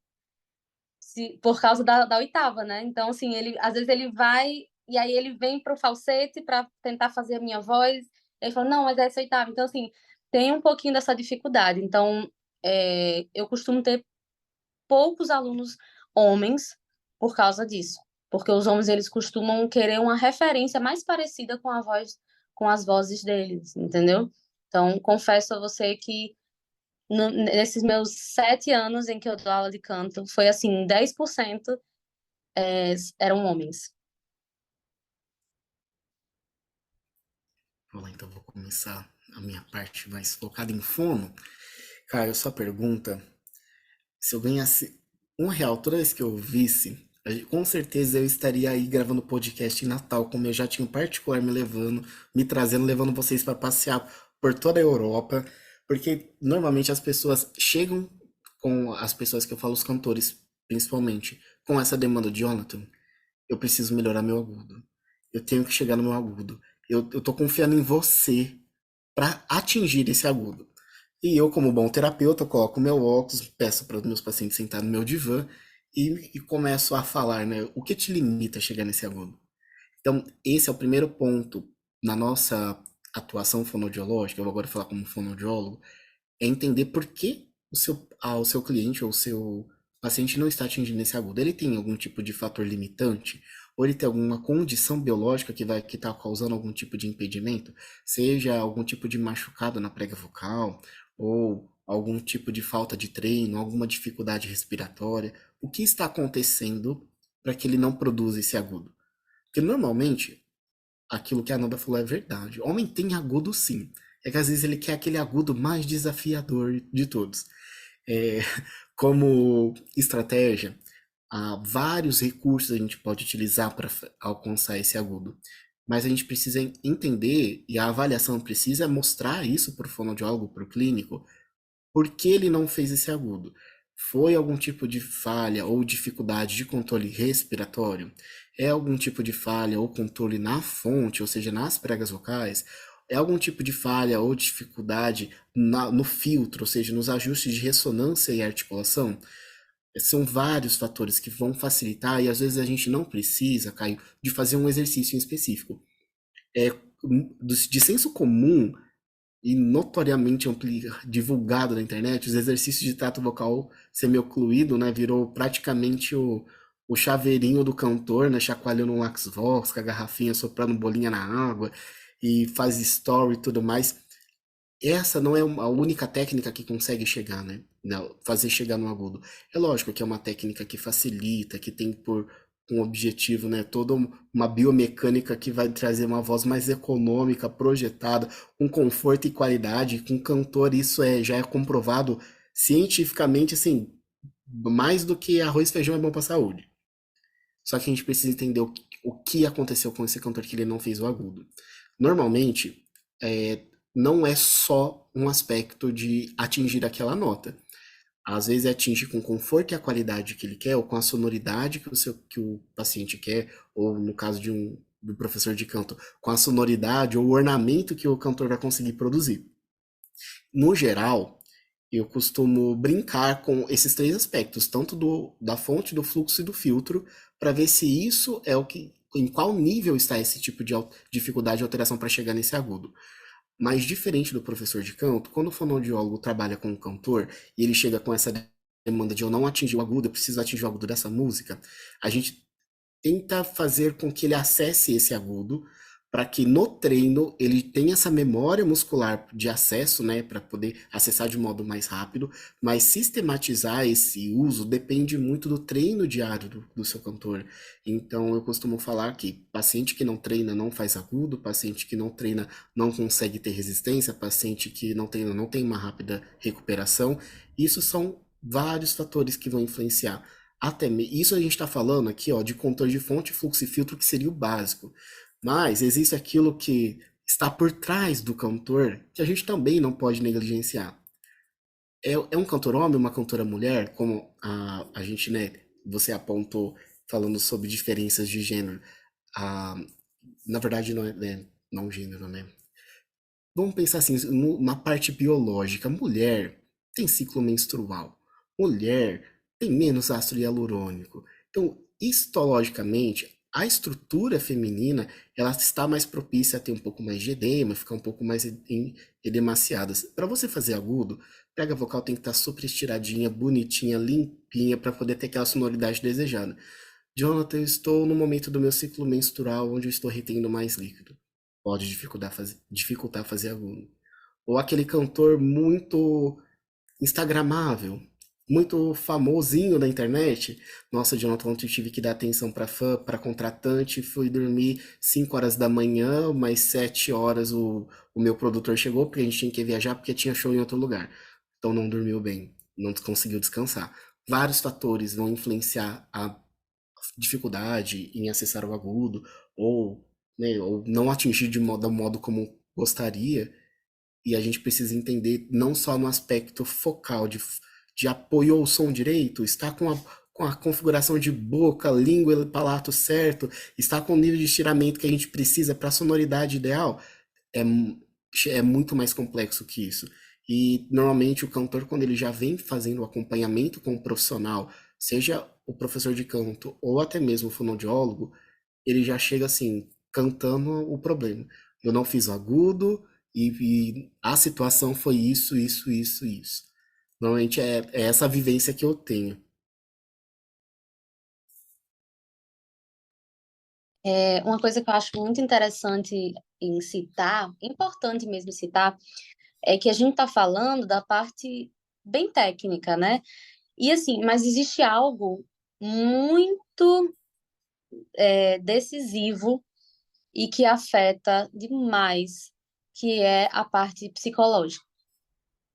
por causa da oitava, né? Então, assim, às vezes ele vai e aí ele vem para o falsete para tentar fazer a minha voz. Ele falou, não, mas é aceitável. Então, assim, tem um pouquinho dessa dificuldade. Então, eu costumo ter poucos alunos homens por causa disso. Porque os homens, eles costumam querer uma referência mais parecida com a voz, com as vozes deles, entendeu? Então, confesso a você que nesses meus 7 anos em que eu dou aula de canto, foi assim, 10% eram homens. Vamos lá, então vou começar a minha parte mais focada em fono. Cara, sua pergunta, se eu ganhasse R$ 1 toda vez que eu ouvisse, com certeza eu estaria aí gravando podcast em Natal, como eu já tinha um particular me levando, me trazendo, levando vocês para passear por toda a Europa, porque normalmente as pessoas chegam com as pessoas que eu falo, os cantores, principalmente, com essa demanda de Jonathan, eu preciso melhorar meu agudo. Eu tenho que chegar no meu agudo. Eu tô confiando em você para atingir esse agudo. E eu, como bom terapeuta, coloco meu óculos, peço para os meus pacientes sentar no meu divã e começo a falar, né? O que te limita a chegar nesse agudo? Então, esse é o primeiro ponto na nossa atuação fonoaudiológica. Eu vou agora falar como fonoaudiólogo, é entender por que o seu cliente ou o seu paciente não está atingindo esse agudo. Ele tem algum tipo de fator limitante? Ou ele tem alguma condição biológica que está causando algum tipo de impedimento? Seja algum tipo de machucado na prega vocal, ou algum tipo de falta de treino, alguma dificuldade respiratória. O que está acontecendo para que ele não produza esse agudo? Porque normalmente aquilo que a Nanda falou é verdade. Homem tem agudo sim. É que às vezes ele quer aquele agudo mais desafiador de todos. É, como estratégia, há vários recursos a gente pode utilizar para alcançar esse agudo. Mas a gente precisa entender, e a avaliação precisa mostrar isso para o fonoaudiólogo, para o clínico, por que ele não fez esse agudo? Foi algum tipo de falha ou dificuldade de controle respiratório? É algum tipo de falha ou controle na fonte, ou seja, nas pregas vocais? É algum tipo de falha ou dificuldade no filtro, ou seja, nos ajustes de ressonância e articulação? São vários fatores que vão facilitar e às vezes a gente não precisa, Caio, de fazer um exercício em específico. É de senso comum e notoriamente divulgado na internet, os exercícios de trato vocal semi-ocluído, né, virou praticamente o chaveirinho do cantor, né, chacoalhando um Lax Vox, com a garrafinha soprando bolinha na água, e faz story e tudo mais. Essa não é a única técnica que consegue chegar, né? Não, fazer chegar no agudo. É lógico que é uma técnica que facilita, que tem por um objetivo, né? Toda uma biomecânica que vai trazer uma voz mais econômica, projetada, com conforto e qualidade. Com cantor, isso já é comprovado cientificamente, assim, mais do que arroz e feijão é bom para a saúde. Só que a gente precisa entender o que aconteceu com esse cantor que ele não fez o agudo. Normalmente, não é só um aspecto de atingir aquela nota. Às vezes atinge com o conforto e a qualidade que ele quer, ou com a sonoridade que o paciente quer, ou no caso do professor de canto, com a sonoridade ou o ornamento que o cantor vai conseguir produzir. No geral, eu costumo brincar com esses três aspectos, tanto da fonte, do fluxo e do filtro, para ver se isso é em qual nível está esse tipo de dificuldade de alteração para chegar nesse agudo. Mas diferente do professor de canto, quando o fonoaudiólogo trabalha com um cantor e ele chega com essa demanda de eu não atingir o agudo, eu preciso atingir o agudo dessa música, a gente tenta fazer com que ele acesse esse agudo para que no treino ele tenha essa memória muscular de acesso, né, para poder acessar de modo mais rápido, mas sistematizar esse uso depende muito do treino diário do seu cantor. Então eu costumo falar que paciente que não treina não faz agudo, paciente que não treina não consegue ter resistência, paciente que não treina não tem uma rápida recuperação. Isso são vários fatores que vão influenciar. Isso a gente está falando aqui, ó, de controle de fonte, fluxo e filtro, que seria o básico. Mas existe aquilo que está por trás do cantor, que a gente também não pode negligenciar. É um cantor homem, uma cantora mulher, como a gente, né, você apontou falando sobre diferenças de gênero. Ah, na verdade, não é, né, não gênero, né? Vamos pensar assim, na parte biológica, mulher tem ciclo menstrual, mulher tem menos ácido hialurônico. Então, histologicamente, A estrutura feminina, ela está mais propícia a ter um pouco mais de edema, ficar um pouco mais edemaciada. Para você fazer agudo, pega a vocal tem que estar super estiradinha, bonitinha, limpinha, para poder ter aquela sonoridade desejada. Jonathan, eu estou no momento do meu ciclo menstrual onde eu estou retendo mais líquido. Pode dificultar fazer agudo. Ou aquele cantor muito instagramável, muito famosinho na internet. Nossa, Jonathan, ontem eu tive que dar atenção para fã, para contratante, fui dormir 5 horas da manhã, mais 7 horas o meu produtor chegou, porque a gente tinha que viajar, porque tinha show em outro lugar. Então não dormiu bem, não conseguiu descansar. Vários fatores vão influenciar a dificuldade em acessar o agudo, ou, né, ou não atingir do modo como gostaria, e a gente precisa entender não só no aspecto focal de apoio ao som direito, está com a configuração de boca, língua e palato certo, está com o nível de estiramento que a gente precisa para a sonoridade ideal, é, é muito mais complexo que isso. E normalmente o cantor, quando ele já vem fazendo o acompanhamento com o profissional, seja o professor de canto ou até mesmo o fonoaudiólogo, ele já chega assim, cantando o problema. Eu não fiz o agudo e a situação foi isso, isso, isso, isso. Normalmente é essa vivência que eu tenho. Uma coisa que eu acho muito interessante em citar, importante mesmo citar, é que a gente está falando da parte bem técnica, né? E assim, mas existe algo muito decisivo e que afeta demais, que é a parte psicológica.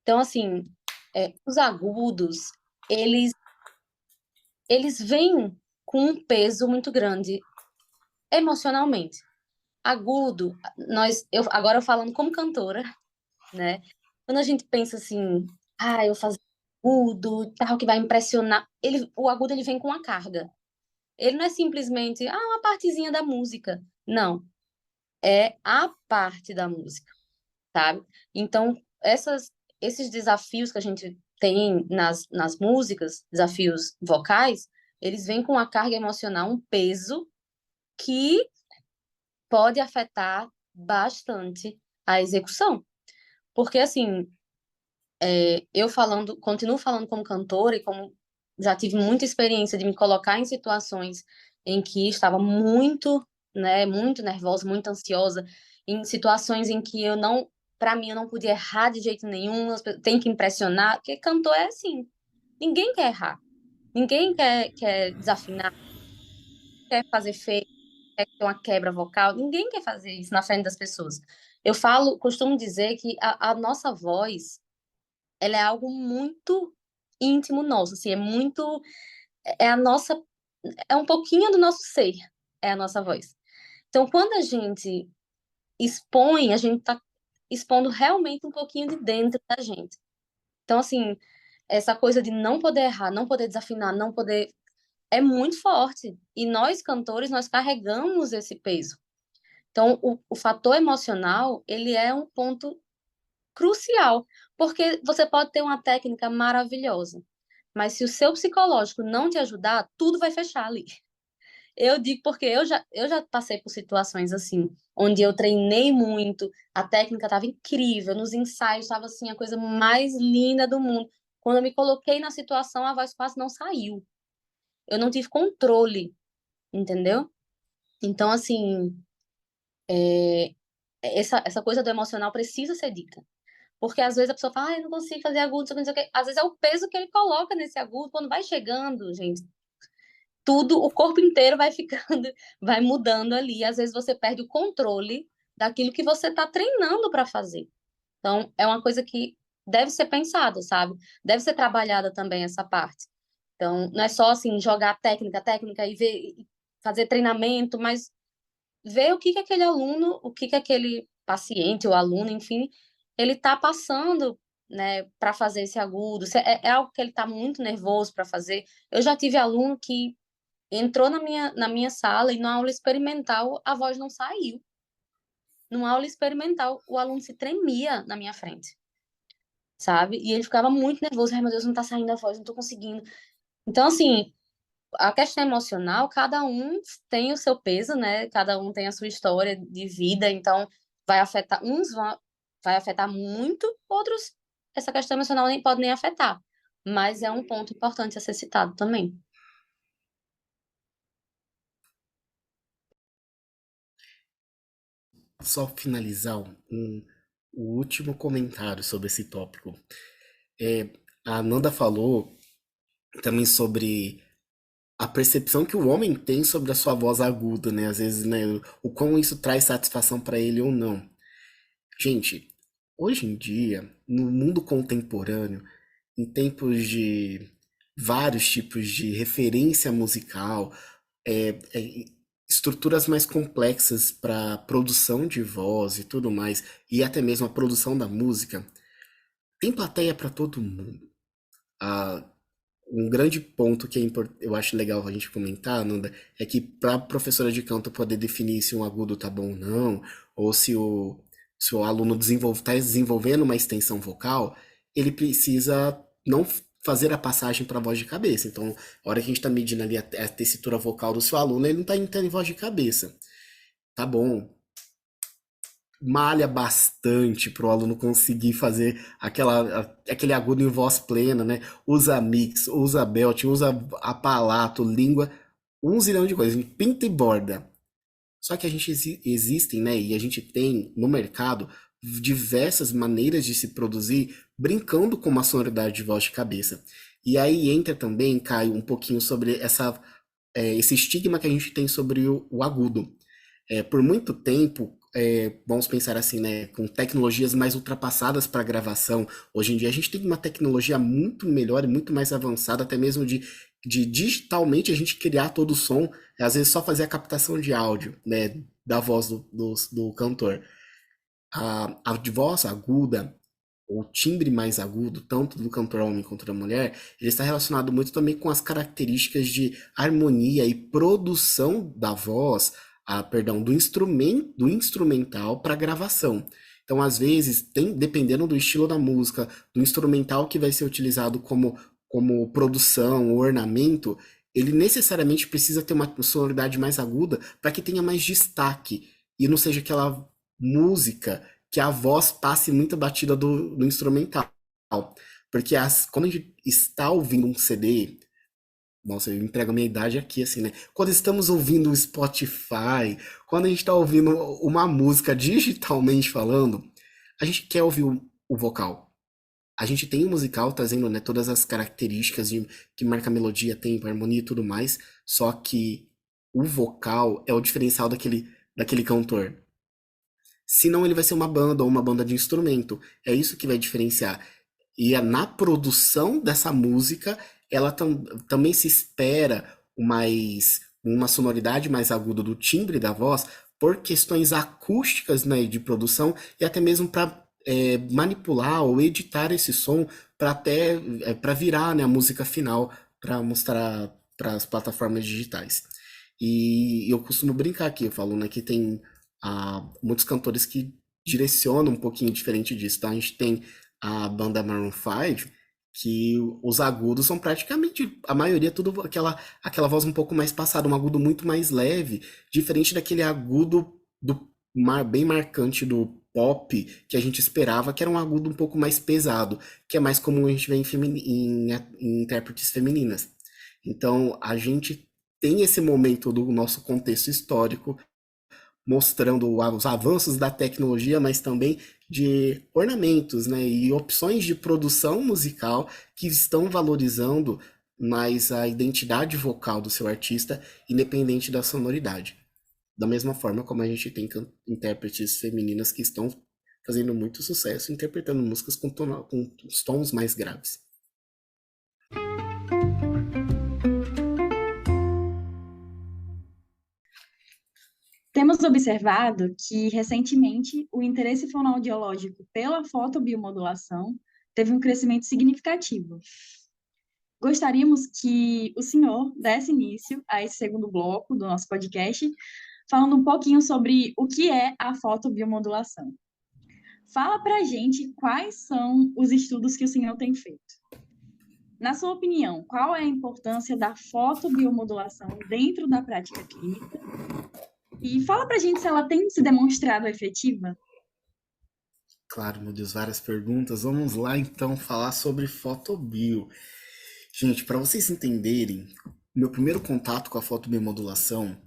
Então, assim, os agudos, eles, eles vêm com um peso muito grande emocionalmente. Agudo, agora eu falando como cantora, né? Quando a gente pensa assim, eu fazer agudo, tal, que vai impressionar, o agudo ele vem com uma carga. Ele não é simplesmente, uma partezinha da música. Não, é a parte da música, sabe? Então, esses desafios que a gente tem nas músicas, desafios vocais, eles vêm com uma carga emocional, um peso que pode afetar bastante a execução. Porque, assim, continuo falando como cantora e como já tive muita experiência de me colocar em situações em que estava muito, né, muito nervosa, muito ansiosa, em situações em que para mim, eu não podia errar de jeito nenhum, tem que impressionar, porque cantor é assim, ninguém quer errar, ninguém quer desafinar, quer fazer feio, quer ter uma quebra vocal, ninguém quer fazer isso na frente das pessoas. Costumo dizer que a nossa voz, ela é algo muito íntimo nosso, assim, é a nossa, é um pouquinho do nosso ser, é a nossa voz. Então, quando a gente expõe, a gente tá expondo realmente um pouquinho de dentro da gente. Então, assim, essa coisa de não poder errar, não poder desafinar, não poder, é muito forte. E nós, cantores, nós carregamos esse peso. Então, o fator emocional, ele é um ponto crucial, porque você pode ter uma técnica maravilhosa, mas se o seu psicológico não te ajudar, tudo vai fechar ali. Eu digo porque eu já passei por situações assim, onde eu treinei muito, a técnica estava incrível, nos ensaios estava assim a coisa mais linda do mundo. Quando eu me coloquei na situação, a voz quase não saiu. Eu não tive controle, entendeu? Então, assim, essa coisa do emocional precisa ser dita. Porque às vezes a pessoa fala, eu não consigo fazer agudo, não sei o que. Às vezes é o peso que ele coloca nesse agudo, quando vai chegando, gente, tudo, o corpo inteiro vai ficando, vai mudando ali. Às vezes você perde o controle daquilo que você está treinando para fazer. Então, é uma coisa que deve ser pensada, sabe? Deve ser trabalhada também essa parte. Então, não é só assim jogar técnica e ver, e fazer treinamento, mas ver o que que aquele aluno, o que que aquele paciente ou aluno, enfim, ele está passando, né, para fazer esse agudo. Se é algo que ele está muito nervoso para fazer. Eu já tive aluno que entrou na minha sala e na aula experimental a voz não saiu. Numa aula experimental, o aluno se tremia na minha frente, sabe? E ele ficava muito nervoso. Ai, meu Deus, não tá saindo a voz, não tô conseguindo. Então, assim, a questão emocional, cada um tem o seu peso, né? Cada um tem a sua história de vida, então vai afetar muito, outros essa questão emocional nem pode nem afetar. Mas é um ponto importante a ser citado também. Só finalizar o último comentário sobre esse tópico. É, a Nanda falou também sobre a percepção que o homem tem sobre a sua voz aguda, né? Às vezes, né, o quão isso traz satisfação para ele ou não. Gente, hoje em dia, no mundo contemporâneo, em tempos de vários tipos de referência musical, é, estruturas mais complexas para produção de voz e tudo mais, e até mesmo a produção da música, tem plateia para todo mundo. Ah, um grande ponto que eu acho legal a gente comentar, Nanda, é que para a professora de canto poder definir se um agudo tá bom ou não, ou se o aluno está desenvolvendo uma extensão vocal, ele precisa não fazer a passagem para voz de cabeça. Então, a hora que a gente está medindo ali a tessitura vocal do seu aluno, ele não está entrando em voz de cabeça. Tá bom, malha bastante para o aluno conseguir fazer aquele agudo em voz plena, né? Usa mix, usa belt, usa apalato, língua, um zilhão de coisas, pinta e borda. Só que a gente existem, né? E a gente tem no mercado diversas maneiras de se produzir brincando com uma sonoridade de voz de cabeça. E aí entra também, Caio, um pouquinho sobre esse estigma que a gente tem sobre o agudo. Por muito tempo, vamos pensar assim, né, com tecnologias mais ultrapassadas para gravação, hoje em dia a gente tem uma tecnologia muito melhor e muito mais avançada, até mesmo de digitalmente a gente criar todo o som, às vezes só fazer a captação de áudio, né, da voz do cantor. A de voz aguda, o timbre mais agudo, tanto do cantor homem quanto da mulher, ele está relacionado muito também com as características de harmonia e produção da voz, perdão, do instrumental para gravação. Então, às vezes, dependendo do estilo da música, do instrumental que vai ser utilizado como produção ou ornamento, ele necessariamente precisa ter uma sonoridade mais aguda para que tenha mais destaque e não seja aquela música que a voz passe muito batida do instrumental. Porque quando a gente está ouvindo um CD, nossa, eu entrego a minha idade aqui, assim, né? Quando estamos ouvindo o Spotify, quando a gente está ouvindo uma música digitalmente falando, a gente quer ouvir o vocal. A gente tem o musical trazendo, né, todas as características que marca a melodia, tempo, harmonia e tudo mais, só que o vocal é o diferencial daquele cantor. Senão ele vai ser uma banda ou uma banda de instrumento. É isso que vai diferenciar. E na produção dessa música, ela também se espera uma sonoridade mais aguda do timbre da voz por questões acústicas, né, de produção e até mesmo para manipular ou editar esse som para virar, né, a música final para mostrar para as plataformas digitais. E eu costumo brincar aqui, eu falo, né, que tem muitos cantores que direcionam um pouquinho diferente disso, tá? A gente tem a banda Maroon 5, que os agudos são praticamente, a maioria, tudo aquela voz um pouco mais passada, um agudo muito mais leve, diferente daquele agudo bem marcante do pop, que a gente esperava, que era um agudo um pouco mais pesado, que é mais comum a gente ver em intérpretes femininas. Então, a gente tem esse momento do nosso contexto histórico, mostrando os avanços da tecnologia, mas também de ornamentos, né, e opções de produção musical que estão valorizando mais a identidade vocal do seu artista, independente da sonoridade. Da mesma forma como a gente tem intérpretes femininas que estão fazendo muito sucesso interpretando músicas com os tons mais graves. Temos observado que, recentemente, o interesse fonoaudiológico pela fotobiomodulação teve um crescimento significativo. Gostaríamos que o senhor desse início a esse segundo bloco do nosso podcast, falando um pouquinho sobre o que é a fotobiomodulação. Fala para a gente quais são os estudos que o senhor tem feito. Na sua opinião, qual é a importância da fotobiomodulação dentro da prática clínica? E fala pra gente se ela tem se demonstrado efetiva. Claro, meu Deus, várias perguntas. Vamos lá então falar sobre fotobio. Gente, para vocês entenderem, meu primeiro contato com a fotobiomodulação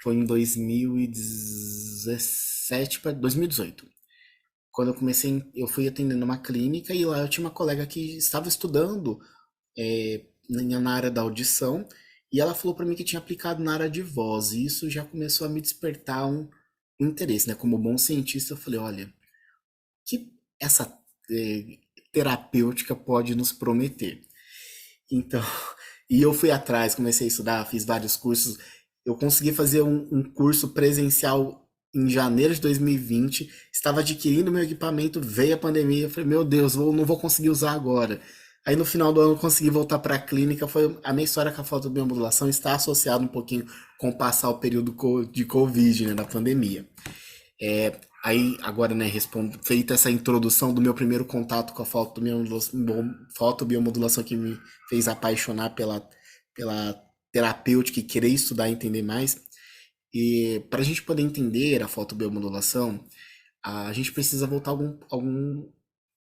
foi em 2017 para 2018. Quando eu comecei, eu fui atendendo uma clínica e lá eu tinha uma colega que estava estudando na área da audição e ela falou para mim que tinha aplicado na área de voz e isso já começou a me despertar um interesse, né? Como bom cientista, eu falei, olha, que essa eh, terapêutica pode nos prometer? Então, e eu fui atrás, comecei a estudar, fiz vários cursos. Eu consegui fazer um curso presencial em janeiro de 2020. Estava adquirindo meu equipamento, veio a pandemia. Eu falei, meu Deus, não vou conseguir usar agora. Aí no final do ano eu consegui voltar para a clínica. Foi a minha história com a fotobiomodulação está associada um pouquinho com passar o período de Covid, né, da pandemia. Aí, agora, né, feita essa introdução do meu primeiro contato com a fotobiomodulação que me fez apaixonar pela terapêutica e querer estudar e entender mais. E para a gente poder entender a fotobiomodulação, a gente precisa voltar a algum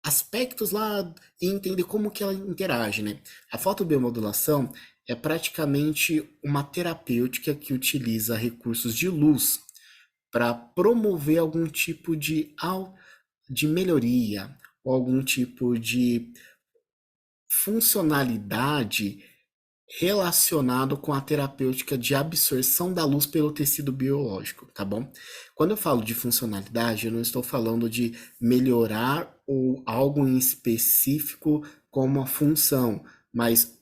aspectos lá e entender como que ela interage, né? A fotobiomodulação é praticamente uma terapêutica que utiliza recursos de luz para promover algum tipo de melhoria ou algum tipo de funcionalidade relacionado com a terapêutica de absorção da luz pelo tecido biológico, tá bom? Quando eu falo de funcionalidade, eu não estou falando de melhorar ou algo em específico como a função, mas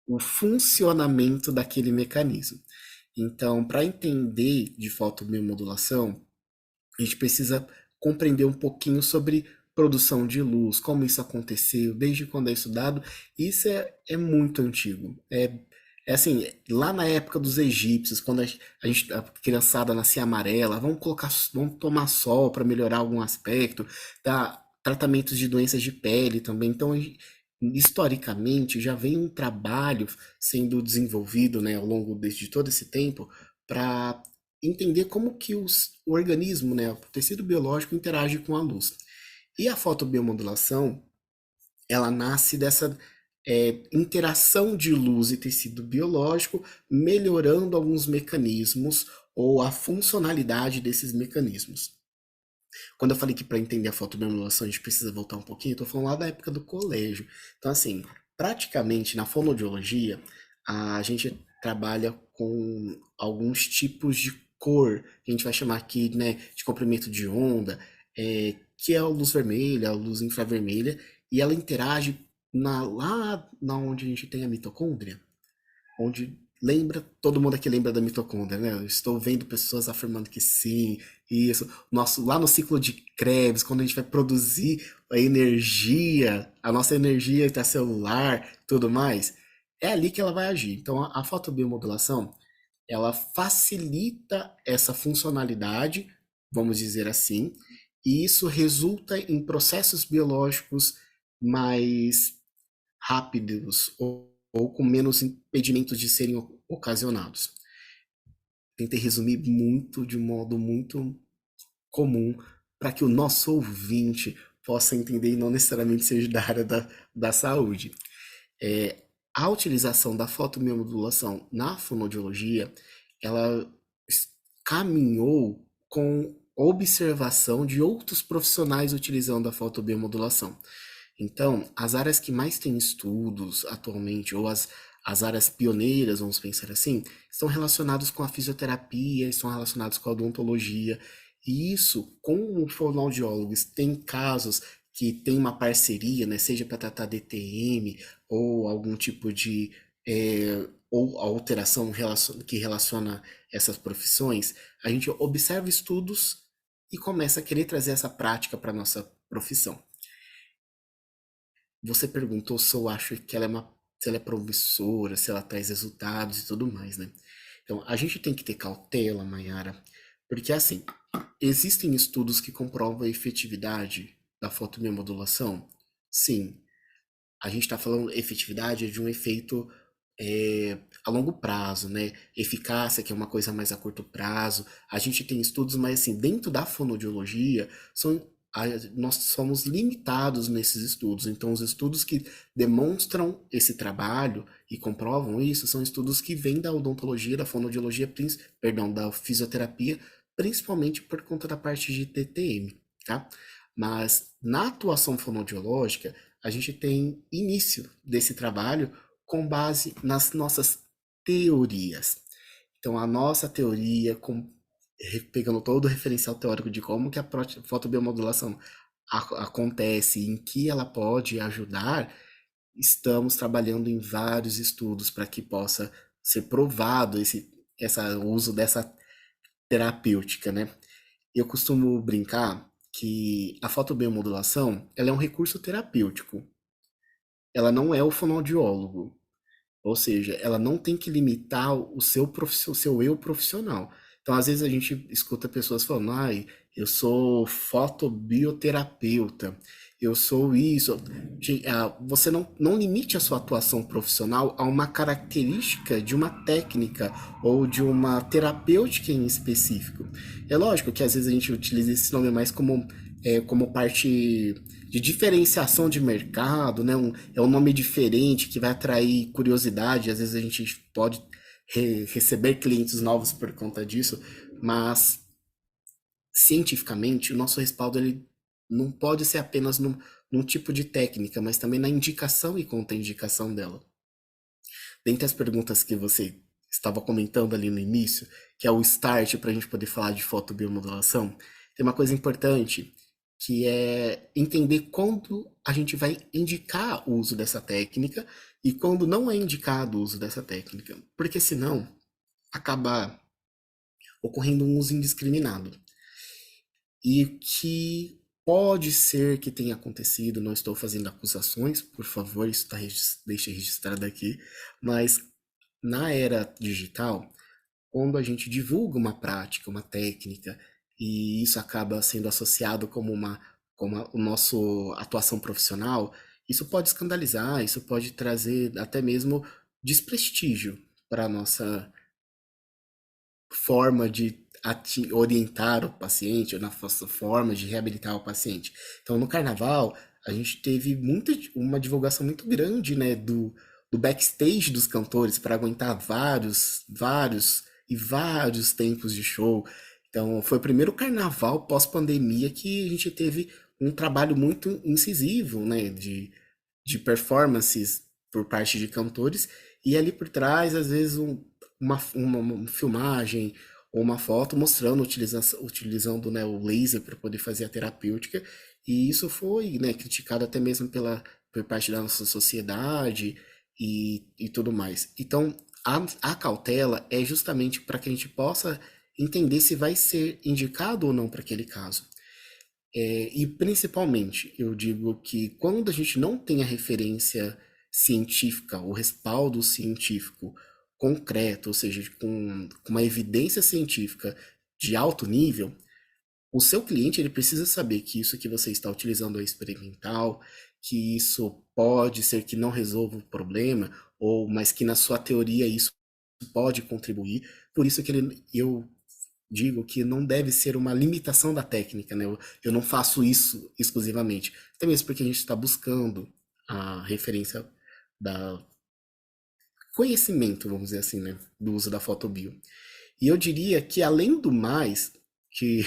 o funcionamento daquele mecanismo. Então, para entender de fotobiomodulação, a gente precisa compreender um pouquinho sobre produção de luz, como isso aconteceu, desde quando é estudado. Isso é muito antigo. É assim, lá na época dos egípcios, quando a criançada nascia amarela, vamos tomar sol para melhorar algum aspecto, tá? Tratamentos de doenças de pele também. Então, historicamente, já vem um trabalho sendo desenvolvido, né, ao longo de todo esse tempo para entender como que o organismo, né, o tecido biológico interage com a luz. E a fotobiomodulação, ela nasce dessa interação de luz e tecido biológico, melhorando alguns mecanismos ou a funcionalidade desses mecanismos. Quando eu falei que para entender a fotobiomodulação a gente precisa voltar um pouquinho, eu estou falando lá da época do colégio. Então, assim, praticamente na fonoaudiologia, a gente trabalha com alguns tipos de cor, que a gente vai chamar aqui, né, de comprimento de onda, que é a luz vermelha, a luz infravermelha, e ela interage lá na onde a gente tem a mitocôndria, onde todo mundo aqui lembra da mitocôndria, né? Eu estou vendo pessoas afirmando que sim, isso. Lá no ciclo de Krebs, quando a gente vai produzir a energia, a nossa energia intracelular, tudo mais, é ali que ela vai agir. Então, a fotobiomodulação, ela facilita essa funcionalidade, vamos dizer assim, e isso resulta em processos biológicos mais rápidos ou com menos impedimentos de serem ocasionados. Tentei resumir muito de um modo muito comum para que o nosso ouvinte possa entender e não necessariamente seja da área da saúde. A utilização da fotobiomodulação na fonoaudiologia, ela caminhou com observação de outros profissionais utilizando a fotobiomodulação. Então, as áreas que mais têm estudos atualmente, ou as áreas pioneiras, vamos pensar assim, estão relacionadas com a fisioterapia, estão relacionadas com a odontologia. E isso, com o fonoaudiólogos, tem casos que tem uma parceria, né, seja para tratar DTM ou algum tipo de ou alteração que relaciona essas profissões, a gente observa estudos e começa a querer trazer essa prática para nossa profissão. Você perguntou se eu acho que se ela é promissora, se ela traz resultados e tudo mais, né? Então, a gente tem que ter cautela, Mayara, porque assim, existem estudos que comprovam a efetividade da fotobiomodulação? Sim. a gente está falando efetividade de um efeito a longo prazo, né? Eficácia, que é uma coisa mais a curto prazo. A gente tem estudos, mas assim, dentro da fonoaudiologia, nós somos limitados nesses estudos. Então, os estudos que demonstram esse trabalho e comprovam isso são estudos que vêm da odontologia, da fonoaudiologia, perdão, da fisioterapia, principalmente por conta da parte de TTM, tá? Mas na atuação fonoaudiológica, a gente tem início desse trabalho com base nas nossas teorias. Então, a nossa teoria, pegando todo o referencial teórico de como que a fotobiomodulação acontece, em que ela pode ajudar, estamos trabalhando em vários estudos para que possa ser provado o uso dessa terapêutica, né? Eu costumo brincar que a fotobiomodulação, ela é um recurso terapêutico. Ela não é o fonoaudiólogo. Ou seja, ela não tem que limitar o seu eu profissional. Então, às vezes a gente escuta pessoas falando, ai, eu sou fotobioterapeuta, eu sou isso. Você não limite a sua atuação profissional a uma característica de uma técnica ou de uma terapêutica em específico. É lógico que às vezes a gente utiliza esse nome mais como parte de diferenciação de mercado, né? É um nome diferente que vai atrair curiosidade. Às vezes a gente pode receber clientes novos por conta disso, mas cientificamente o nosso respaldo ele não pode ser apenas num tipo de técnica, mas também na indicação e contraindicação dela. Dentre as perguntas que você estava comentando ali no início, que é o start para a gente poder falar de fotobiomodulação, tem uma coisa importante que é entender quando a gente vai indicar o uso dessa técnica e quando não é indicado o uso dessa técnica, porque senão acaba ocorrendo um uso indiscriminado. E que pode ser que tenha acontecido, não estou fazendo acusações, por favor, isso deixa registrado aqui, mas na era digital, quando a gente divulga uma prática, uma técnica, e isso acaba sendo associado como o nosso atuação profissional, isso pode escandalizar, isso pode trazer até mesmo desprestígio para a nossa forma de orientar o paciente, ou na nossa forma de reabilitar o paciente. Então, no carnaval, a gente teve uma divulgação muito grande, né, do backstage dos cantores para aguentar vários tempos de show. Então, foi o primeiro carnaval pós-pandemia que a gente teve um trabalho muito incisivo, né, de performances por parte de cantores, e ali por trás, às vezes, uma filmagem ou uma foto mostrando utilizando, né, o laser para poder fazer a terapêutica, e isso foi, né, criticado até mesmo por parte da nossa sociedade e tudo mais. Então, a cautela é justamente para que a gente possa entender se vai ser indicado ou não para aquele caso. E principalmente, eu digo que quando a gente não tem a referência científica, o respaldo científico concreto, ou seja, com uma evidência científica de alto nível, o seu cliente ele precisa saber que isso que você está utilizando é experimental, que isso pode ser que não resolva o problema, mas que na sua teoria isso pode contribuir. Por isso que eu digo que não deve ser uma limitação da técnica, né? Eu não faço isso exclusivamente, até mesmo porque a gente está buscando a referência da conhecimento, vamos dizer assim, né, do uso da fotobio. E eu diria que além do mais, que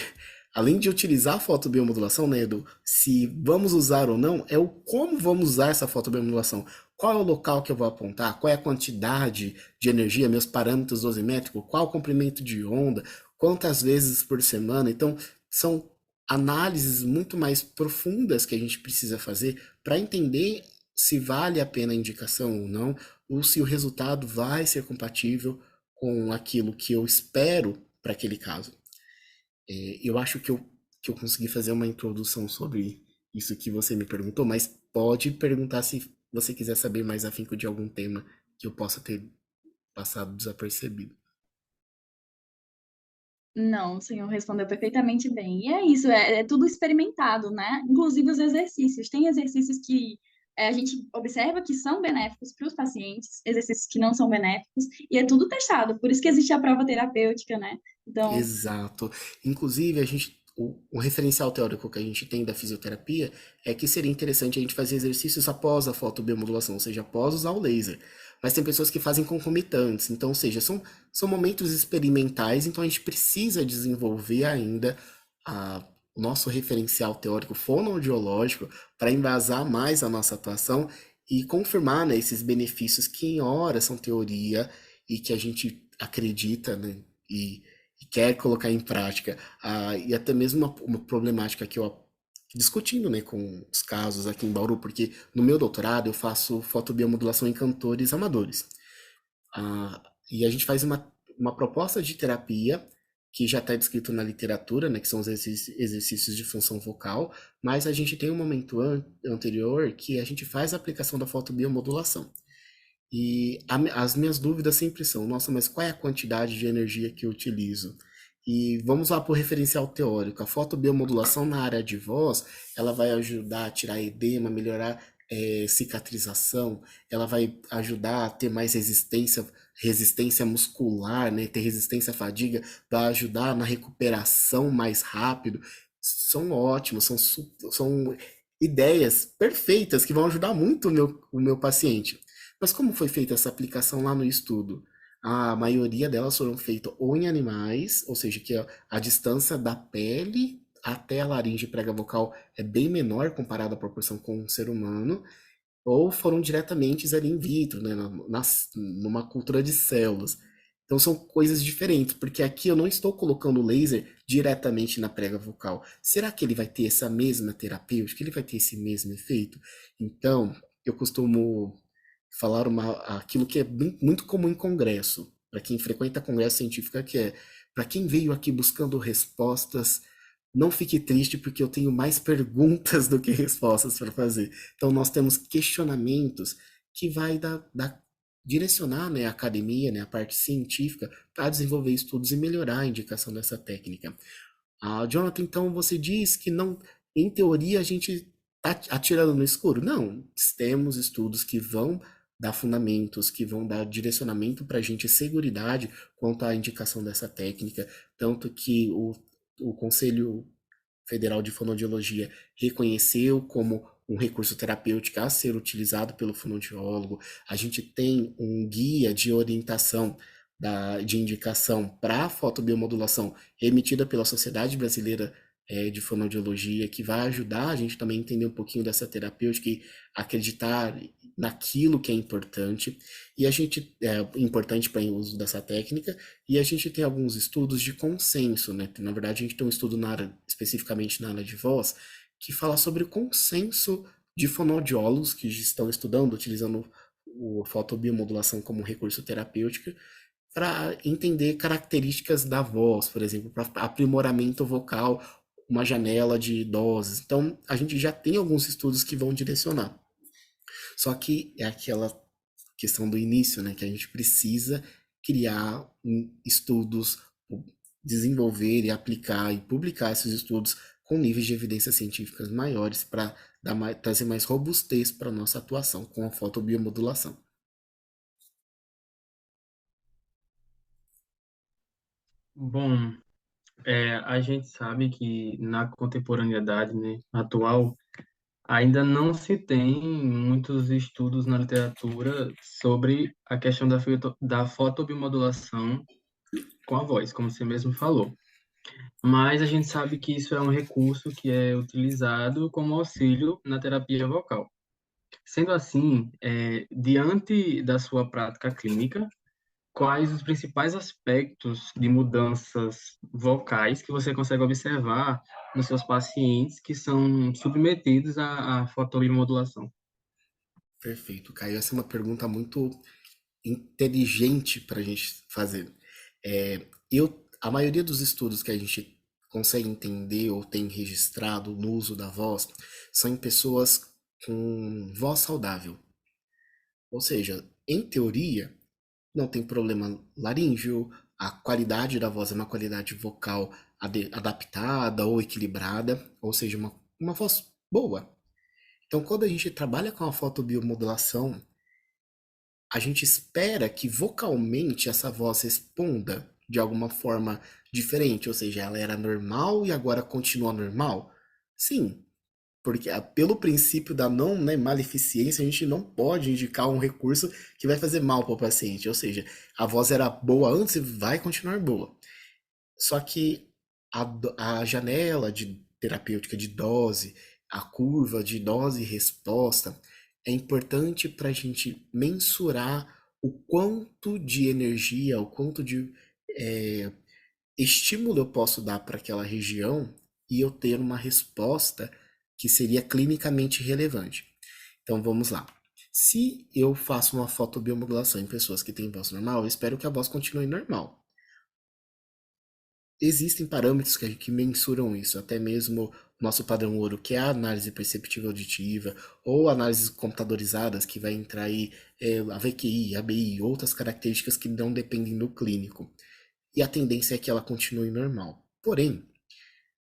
além de utilizar a fotobiomodulação, né, Edu, se vamos usar ou não, é o como vamos usar essa fotobiomodulação. Qual é o local que eu vou apontar? Qual é a quantidade de energia, meus parâmetros dosimétricos? Qual o comprimento de onda? Quantas vezes por semana? Então, são análises muito mais profundas que a gente precisa fazer para entender se vale a pena a indicação ou não, ou se o resultado vai ser compatível com aquilo que eu espero para aquele caso. Eu acho que eu consegui fazer uma introdução sobre isso que você me perguntou, mas pode perguntar se você quiser saber mais afinco de algum tema que eu possa ter passado desapercebido. Não, o senhor respondeu perfeitamente bem. E é isso, é tudo experimentado, né? Inclusive os exercícios. Tem exercícios que a gente observa que são benéficos para os pacientes, exercícios que não são benéficos, e é tudo testado. Por isso que existe a prova terapêutica, né? Então, Exato. Inclusive, o referencial teórico que a gente tem da fisioterapia é que seria interessante a gente fazer exercícios após a fotobiomodulação, ou seja, após usar o laser. Mas tem pessoas que fazem concomitantes, então, ou seja, são momentos experimentais, então a gente precisa desenvolver ainda o nosso referencial teórico fonoaudiológico para embasar mais a nossa atuação e confirmar, né, esses benefícios que em horas são teoria e que a gente acredita, né, e quer colocar em prática. E até mesmo uma problemática que eu discutindo, né, com os casos aqui em Bauru, porque no meu doutorado eu faço fotobiomodulação em cantores amadores. E a gente faz uma proposta de terapia que já está descrito na literatura, né, que são os exercícios de função vocal, mas a gente tem um momento anterior que a gente faz a aplicação da fotobiomodulação. E as minhas dúvidas sempre são, nossa, mas qual é a quantidade de energia que eu utilizo? E vamos lá para o referencial teórico. A fotobiomodulação na área de voz, ela vai ajudar a tirar edema, melhorar cicatrização, ela vai ajudar a ter mais resistência muscular, né? Ter resistência à fadiga, vai ajudar na recuperação mais rápido. São ótimos, são ideias perfeitas que vão ajudar muito o meu paciente. Mas como foi feita essa aplicação lá no estudo? A maioria delas foram feitas ou em animais, ou seja, que a distância da pele até a laringe prega vocal é bem menor comparada à proporção com um ser humano, ou foram diretamente ali in vitro, né, numa cultura de células. Então são coisas diferentes, porque aqui eu não estou colocando o laser diretamente na prega vocal. Será que ele vai ter essa mesma terapêutica? Ele vai ter esse mesmo efeito? Então, eu costumo falar aquilo que é muito comum em congresso, para quem frequenta congresso científico, que é, para quem veio aqui buscando respostas, não fique triste porque eu tenho mais perguntas do que respostas para fazer. Então nós temos questionamentos que vai direcionar, né, a academia, né, a parte científica para desenvolver estudos e melhorar a indicação dessa técnica. Jonathan, então você diz que não, em teoria a gente está atirando no escuro? Não, temos estudos que vão dar fundamentos, que vão dar direcionamento para a gente, seguridade quanto à indicação dessa técnica, tanto que o Conselho Federal de Fonoaudiologia reconheceu como um recurso terapêutico a ser utilizado pelo fonoaudiólogo. A gente tem um guia de orientação de indicação para fotobiomodulação emitida pela Sociedade Brasileira de Fonoaudiologia, que vai ajudar a gente também a entender um pouquinho dessa terapêutica e acreditar naquilo que é importante. E a gente é importante para o uso dessa técnica, e a gente tem alguns estudos de consenso, né? Na verdade, a gente tem um estudo especificamente na área de voz, que fala sobre o consenso de fonoaudiólogos que estão estudando, utilizando o fotobiomodulação como recurso terapêutico, para entender características da voz, por exemplo, para aprimoramento vocal, uma janela de doses. Então, a gente já tem alguns estudos que vão direcionar. Só que é aquela questão do início, né, que a gente precisa criar estudos, desenvolver e aplicar e publicar esses estudos com níveis de evidências científicas maiores para trazer mais robustez para a nossa atuação com a fotobiomodulação. Bom, a gente sabe que na contemporaneidade, né, atual, ainda não se tem muitos estudos na literatura sobre a questão da fotobiomodulação com a voz, como você mesmo falou. Mas a gente sabe que isso é um recurso que é utilizado como auxílio na terapia vocal. Sendo assim, diante da sua prática clínica, quais os principais aspectos de mudanças vocais que você consegue observar nos seus pacientes que são submetidos à fotobiomodulação? Perfeito, Caio. Essa é uma pergunta muito inteligente para a gente fazer. A maioria dos estudos que a gente consegue entender ou tem registrado no uso da voz são em pessoas com voz saudável. Ou seja, em teoria, não tem problema laríngeo, a qualidade da voz é uma qualidade vocal adaptada ou equilibrada, ou seja, uma voz boa. Então, quando a gente trabalha com a fotobiomodulação, a gente espera que vocalmente essa voz responda de alguma forma diferente, ou seja, ela era normal e agora continua normal? Sim, porque pelo princípio da não, né, maleficência, a gente não pode indicar um recurso que vai fazer mal para o paciente, ou seja, a voz era boa antes e vai continuar boa. Só que a janela de terapêutica de dose, a curva de dose e resposta, é importante para a gente mensurar o quanto de energia, o quanto de é, estímulo eu posso dar para aquela região e eu ter uma resposta que seria clinicamente relevante. Então vamos lá. Se eu faço uma fotobiomodulação em pessoas que têm voz normal, eu espero que a voz continue normal. Existem parâmetros que mensuram isso, até mesmo o nosso padrão ouro, que é a análise perceptiva auditiva, ou análises computadorizadas, que vai entrar aí a VQI, ABI, outras características que não dependem do clínico. E a tendência é que ela continue normal. Porém,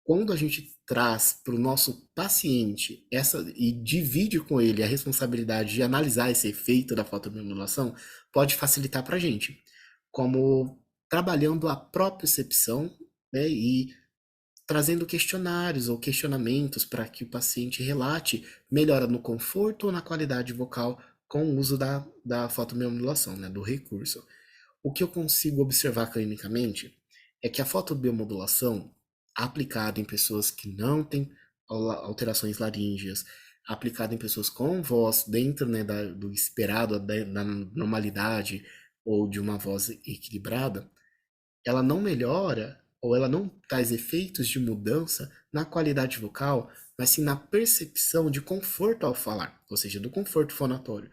quando a gente traz para o nosso paciente e divide com ele a responsabilidade de analisar esse efeito da fotobiomodulação, pode facilitar para a gente, como trabalhando a propriocepção, né, e trazendo questionários ou questionamentos para que o paciente relate melhora no conforto ou na qualidade vocal com o uso da fotobiomodulação, né, do recurso. O que eu consigo observar clinicamente é que a fotobiomodulação aplicada em pessoas que não têm alterações laríngeas, aplicada em pessoas com voz dentro, né, do esperado, da normalidade ou de uma voz equilibrada, ela não melhora ou ela não traz efeitos de mudança na qualidade vocal, mas sim na percepção de conforto ao falar, ou seja, do conforto fonatório.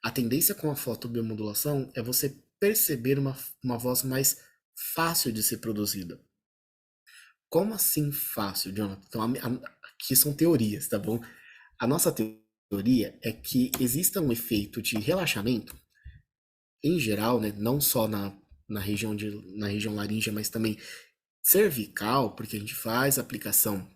A tendência com a fotobiomodulação é você perceber uma voz mais fácil de ser produzida. Como assim fácil, Jonathan? Então, aqui são teorias, tá bom? A nossa teoria é que exista um efeito de relaxamento, em geral, né? Não só na região laríngea, mas também cervical, porque a gente faz a aplicação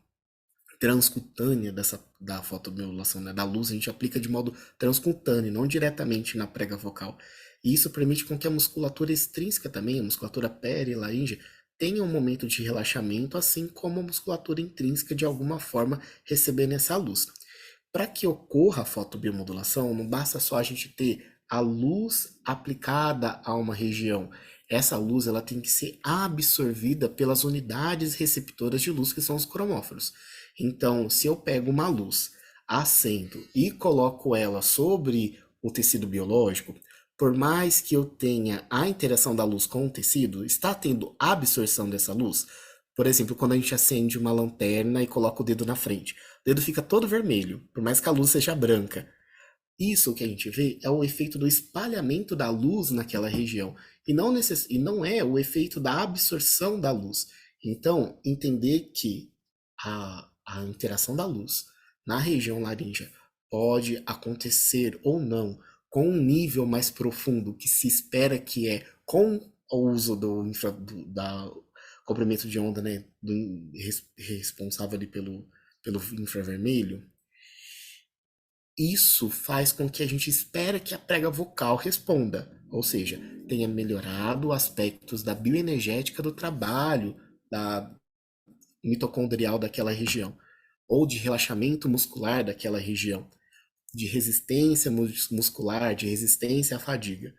transcutânea da fotobiomodulação, né, da luz, a gente aplica de modo transcutâneo, não diretamente na prega vocal. E isso permite com que a musculatura extrínseca também, a musculatura perilaríngea, tenha um momento de relaxamento, assim como a musculatura intrínseca, de alguma forma, recebendo essa luz. Para que ocorra a fotobiomodulação, não basta só a gente ter a luz aplicada a uma região. Essa luz ela tem que ser absorvida pelas unidades receptoras de luz, que são os cromóforos. Então, se eu pego uma luz, acendo e coloco ela sobre o tecido biológico, por mais que eu tenha a interação da luz com o tecido, está tendo absorção dessa luz. Por exemplo, quando a gente acende uma lanterna e coloca o dedo na frente, o dedo fica todo vermelho, por mais que a luz seja branca. Isso que a gente vê é o efeito do espalhamento da luz naquela região e não é o efeito da absorção da luz. Então, entender que a interação da luz na região laríngea pode acontecer ou não com um nível mais profundo que se espera que é com o uso da comprimento de onda, né, responsável ali pelo infravermelho. Isso faz com que a gente espere que a prega vocal responda, ou seja, tenha melhorado aspectos da bioenergética do trabalho, da mitocondrial daquela região, ou de relaxamento muscular daquela região, de resistência muscular, de resistência à fadiga.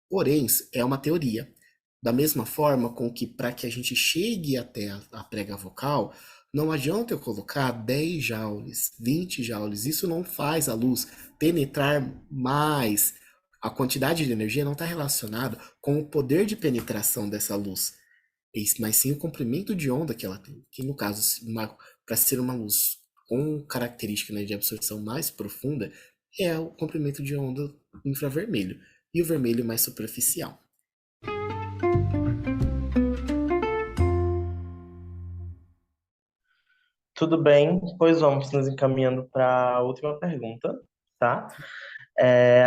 Porém, é uma teoria. Da mesma forma com que para que a gente chegue até a prega vocal, não adianta eu colocar 10 joules, 20 joules, isso não faz a luz penetrar mais. A quantidade de energia não está relacionada com o poder de penetração dessa luz, mas sim o comprimento de onda que ela tem, que no caso, para ser uma luz com característica, né, de absorção mais profunda, é o comprimento de onda infravermelho, e o vermelho mais superficial. Tudo bem, pois vamos nos encaminhando para a última pergunta, tá?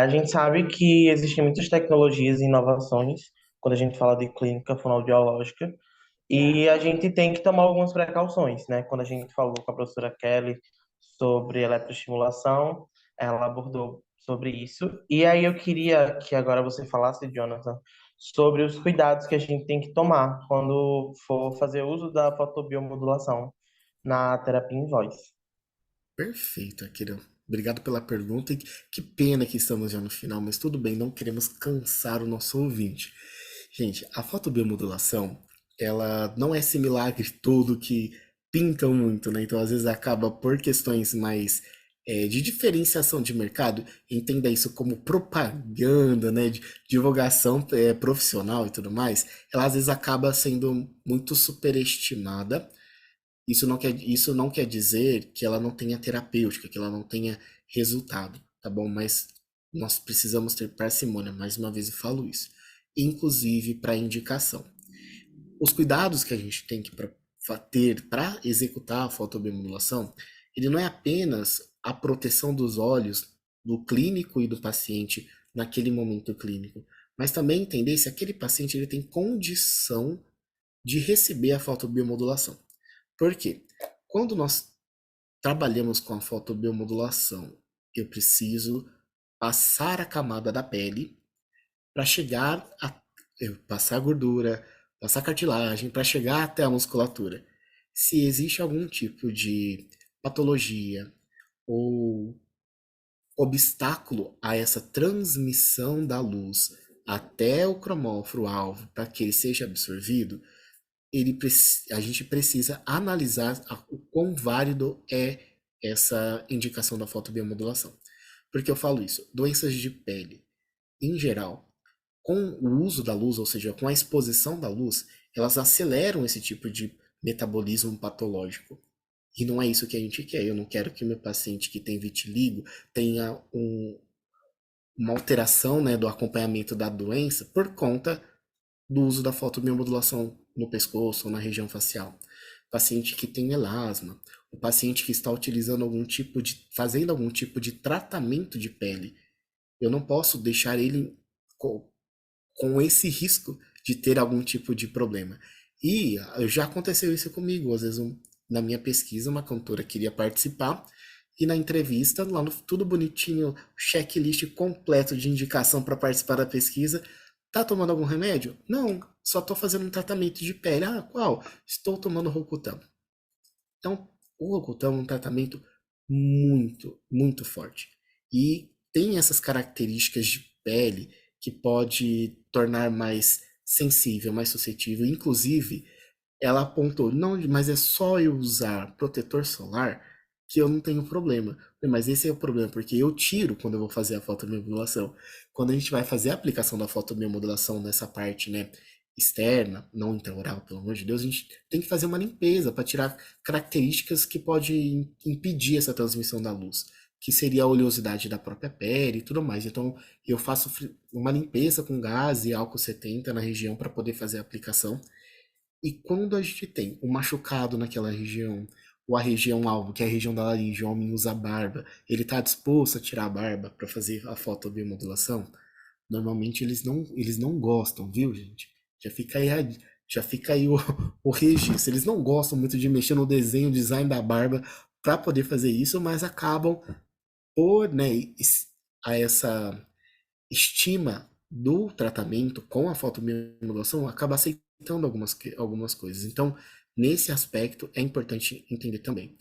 A gente sabe que existem muitas tecnologias e inovações quando a gente fala de clínica fonoaudiológica, e a gente tem que tomar algumas precauções, né? Quando a gente falou com a professora Kelly sobre eletroestimulação, ela abordou sobre isso. E aí eu queria que agora você falasse, Jonathan, sobre os cuidados que a gente tem que tomar quando for fazer uso da fotobiomodulação na terapia em voz. Perfeito, Akira. Obrigado pela pergunta. E que pena que estamos já no final, mas tudo bem, não queremos cansar o nosso ouvinte. Gente, a fotobiomodulação, ela não é esse milagre todo que pintam muito, né? Então, às vezes, acaba por questões mais de diferenciação de mercado, entenda isso como propaganda, né? De divulgação profissional e tudo mais, ela às vezes acaba sendo muito superestimada. Isso não quer dizer que ela não tenha terapêutica, que ela não tenha resultado, tá bom? Mas nós precisamos ter parcimônia, mais uma vez eu falo isso. Inclusive para indicação. Os cuidados que a gente tem que ter para executar a fotobiomodulação, ele não é apenas a proteção dos olhos do clínico e do paciente naquele momento clínico, mas também entender se aquele paciente ele tem condição de receber a fotobiomodulação. Por quê? Quando nós trabalhamos com a fotobiomodulação, eu preciso passar a camada da pele para chegar a passar gordura, passar cartilagem, para chegar até a musculatura. Se existe algum tipo de patologia ou obstáculo a essa transmissão da luz até o cromóforo alvo para que ele seja absorvido, a gente precisa analisar o quão válido é essa indicação da fotobiomodulação. Por que eu falo isso? Doenças de pele, em geral, com o uso da luz, ou seja, com a exposição da luz, elas aceleram esse tipo de metabolismo patológico. E não é isso que a gente quer. Eu não quero que o meu paciente que tem vitiligo tenha uma alteração, né, do acompanhamento da doença por conta do uso da fotobiomodulação no pescoço ou na região facial. Paciente que tem melasma, o paciente que está utilizando fazendo algum tipo de tratamento de pele. Eu não posso deixar ele com esse risco de ter algum tipo de problema. E já aconteceu isso comigo, às vezes na minha pesquisa uma cantora queria participar e na entrevista, lá no tudo bonitinho, checklist completo de indicação para participar da pesquisa. Tá tomando algum remédio? Não, só tô fazendo um tratamento de pele. Ah, qual? Estou tomando Rocutan. Então, o Rocutan é um tratamento muito, muito forte. E tem essas características de pele que pode tornar mais sensível, mais suscetível. Inclusive, ela apontou, não, mas é só eu usar protetor solar que eu não tenho problema. Mas esse é o problema, porque eu tiro quando eu vou fazer a fotobiomodulação. Quando a gente vai fazer a aplicação da fotobiomodulação nessa parte, né, externa, não intraoral, pelo amor de Deus, a gente tem que fazer uma limpeza para tirar características que podem impedir essa transmissão da luz, que seria a oleosidade da própria pele e tudo mais. Então, eu faço uma limpeza com gás e álcool 70 na região para poder fazer a aplicação. E quando a gente tem um machucado naquela região, ou a região alvo, que é a região da laringe, o homem usa barba, ele está disposto a tirar a barba para fazer a fotobiomodulação? Normalmente eles não gostam, viu, gente? Já fica aí, já fica aí o registro. Eles não gostam muito de mexer no desenho, design da barba para poder fazer isso, mas acabam por, né, a essa estima do tratamento com a fotobiomodulação, acaba aceitando algumas coisas. Então, nesse aspecto, é importante entender também.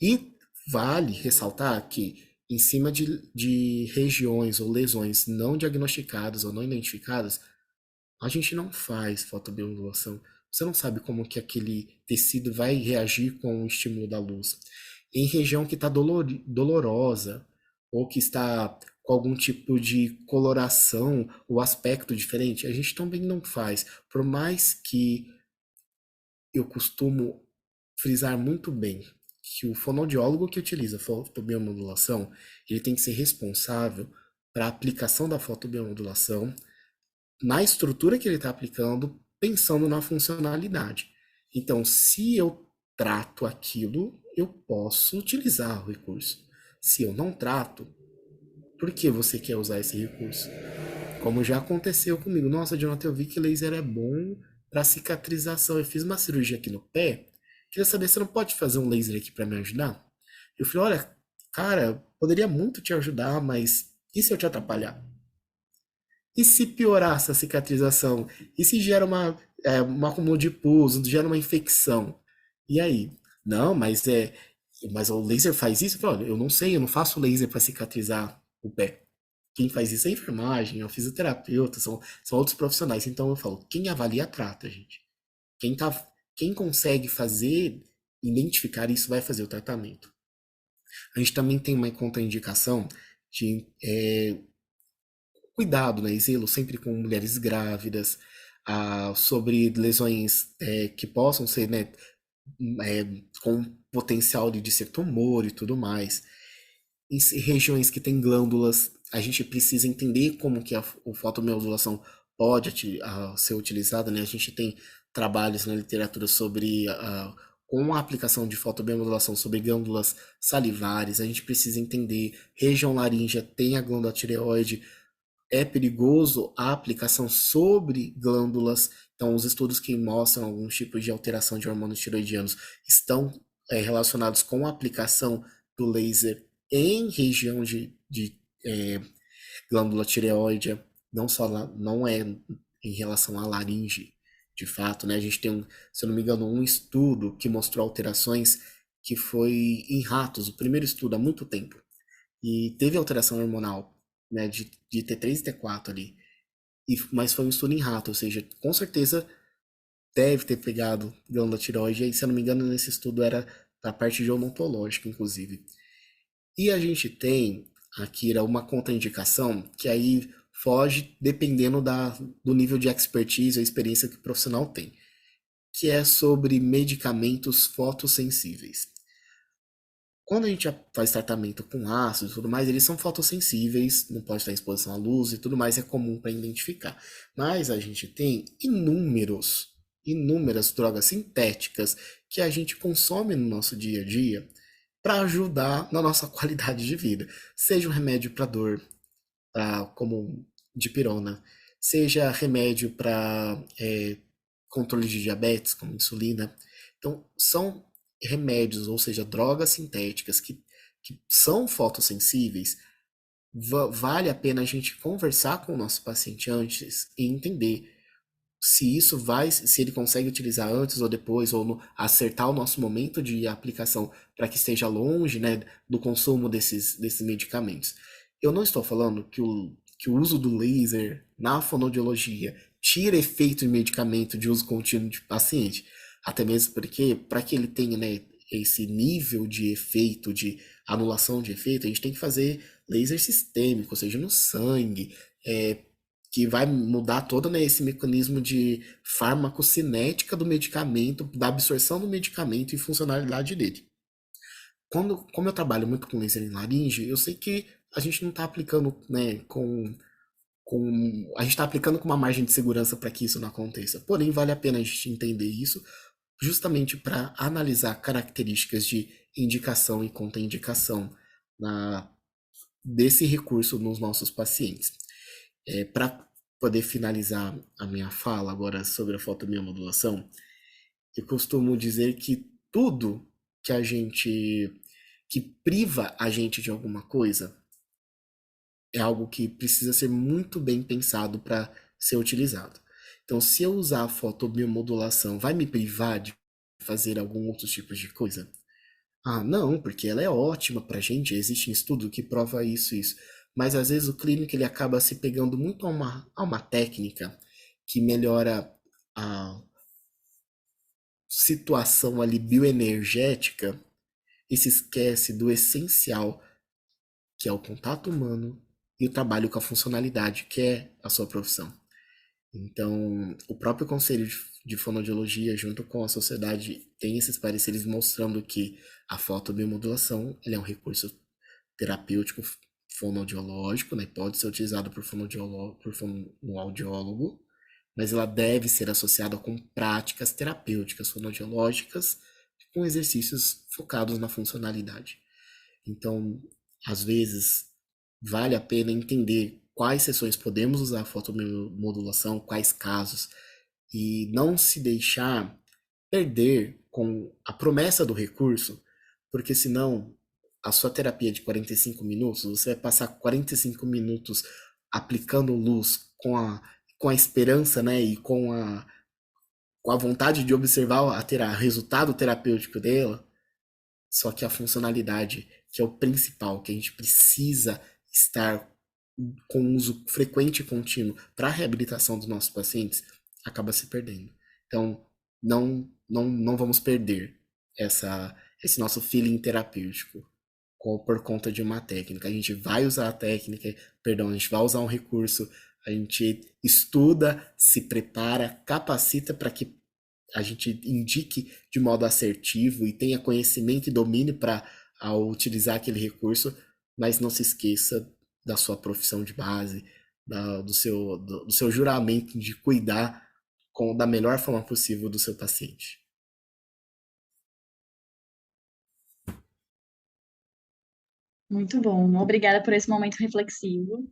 E vale ressaltar que, em cima de regiões ou lesões não diagnosticadas ou não identificadas, a gente não faz fotobiomodulação. Você não sabe como que aquele tecido vai reagir com o estímulo da luz. Em região que está dolorosa ou que está com algum tipo de coloração ou aspecto diferente, a gente também não faz. Por mais que eu costumo frisar muito bem que o fonoaudiólogo que utiliza a fotobiomodulação, ele tem que ser responsável para a aplicação da fotobiomodulação na estrutura que ele está aplicando, pensando na funcionalidade. Então, se eu trato aquilo, eu posso utilizar o recurso. Se eu não trato, por que você quer usar esse recurso? Como já aconteceu comigo. Nossa, Jonathan, eu vi que laser é bom para cicatrização. Eu fiz uma cirurgia aqui no pé. Queria saber se não pode fazer um laser aqui para me ajudar? Eu falei, olha, cara, poderia muito te ajudar, mas e se eu te atrapalhar? E se piorar essa cicatrização? E se gera um acúmulo de pus, gera uma infecção? E aí? Não, mas o laser faz isso? Eu falo, olha, eu não sei, eu não faço laser para cicatrizar o pé. Quem faz isso é a enfermagem, é o fisioterapeuta, são outros profissionais. Então eu falo, quem avalia trata, gente. Quem tá, quem consegue fazer, identificar isso, vai fazer o tratamento. A gente também tem uma contraindicação de cuidado, né, e zelo sempre com mulheres grávidas, sobre lesões que possam ser, né, é, com potencial de ser tumor e tudo mais. Em regiões que tem glândulas, a gente precisa entender como que a fotobiomodulação pode ser utilizada, né? A gente tem trabalhos na literatura sobre com a aplicação de fotobiomodulação sobre glândulas salivares, a gente precisa entender, região laríngea tem a glândula tireoide, é perigoso a aplicação sobre glândulas. Então, os estudos que mostram alguns tipos de alteração de hormônios tiroidianos estão relacionados com a aplicação do laser em região de glândula tireoide, não só não é em relação à laringe, de fato, né? A gente tem, se eu não me engano, um estudo que mostrou alterações que foi em ratos, o primeiro estudo há muito tempo, e teve alteração hormonal, né, de T3 e T4 ali. Mas foi um estudo em rato, ou seja, com certeza deve ter pegado glândula tireoide, e se eu não me engano, nesse estudo era da parte de odontológica, inclusive. E a gente tem, Akira, uma contraindicação que aí foge dependendo do nível de expertise ou experiência que o profissional tem, que é sobre medicamentos fotossensíveis. Quando a gente faz tratamento com ácido e tudo mais, eles são fotossensíveis, não pode estar em exposição à luz e tudo mais, é comum para identificar. Mas a gente tem inúmeras drogas sintéticas que a gente consome no nosso dia a dia para ajudar na nossa qualidade de vida. Seja um remédio para dor, como dipirona, seja remédio para controle de diabetes, como insulina. Então, são remédios, ou seja, drogas sintéticas que são fotossensíveis. Vale a pena a gente conversar com o nosso paciente antes e entender se ele consegue utilizar antes ou depois, ou acertar o nosso momento de aplicação para que esteja longe, né, do consumo desses medicamentos. Eu não estou falando que o uso do laser na fonoaudiologia tira efeito de medicamento de uso contínuo de paciente. Até mesmo porque, para que ele tenha, né, esse nível de efeito, de anulação de efeito, a gente tem que fazer laser sistêmico, ou seja, no sangue, que vai mudar todo, né, esse mecanismo de farmacocinética do medicamento, da absorção do medicamento e funcionalidade dele. Como eu trabalho muito com laser em laringe, eu sei que a gente não está aplicando, né, a gente está aplicando com uma margem de segurança para que isso não aconteça. Porém, vale a pena a gente entender isso, justamente para analisar características de indicação e contraindicação desse recurso nos nossos pacientes. Para poder finalizar a minha fala agora sobre a fotobiomodulação, eu costumo dizer que tudo que priva a gente de alguma coisa é algo que precisa ser muito bem pensado para ser utilizado. Então, se eu usar a fotobiomodulação, vai me privar de fazer algum outro tipo de coisa? Ah, não, porque ela é ótima pra gente, existe um estudo que prova isso e isso. Mas às vezes o clínico ele acaba se pegando muito a uma técnica que melhora a situação ali bioenergética e se esquece do essencial, que é o contato humano e o trabalho com a funcionalidade, que é a sua profissão. Então, o próprio Conselho de Fonoaudiologia, junto com a sociedade, tem esses pareceres mostrando que a fotobiomodulação ele é um recurso terapêutico fonoaudiológico, né? Pode ser utilizado por fonoaudiólogo, mas ela deve ser associada com práticas terapêuticas fonoaudiológicas com exercícios focados na funcionalidade. Então, às vezes, vale a pena entender quais sessões podemos usar a fotomodulação, quais casos, e não se deixar perder com a promessa do recurso, porque senão a sua terapia de 45 minutos, você vai passar 45 minutos aplicando luz com a esperança, né, e com a vontade de observar o resultado terapêutico dela, só que a funcionalidade, que é o principal, que a gente precisa estar com uso frequente e contínuo para a reabilitação dos nossos pacientes, acaba se perdendo. Então, não vamos perder esse nosso feeling terapêutico por conta de uma técnica. A gente vai usar a técnica, perdão, a gente vai usar um recurso, a gente estuda, se prepara, capacita para que a gente indique de modo assertivo e tenha conhecimento e domínio para ao utilizar aquele recurso, mas não se esqueça da sua profissão de base, do seu juramento de cuidar da melhor forma possível do seu paciente. Muito bom. Obrigada por esse momento reflexivo.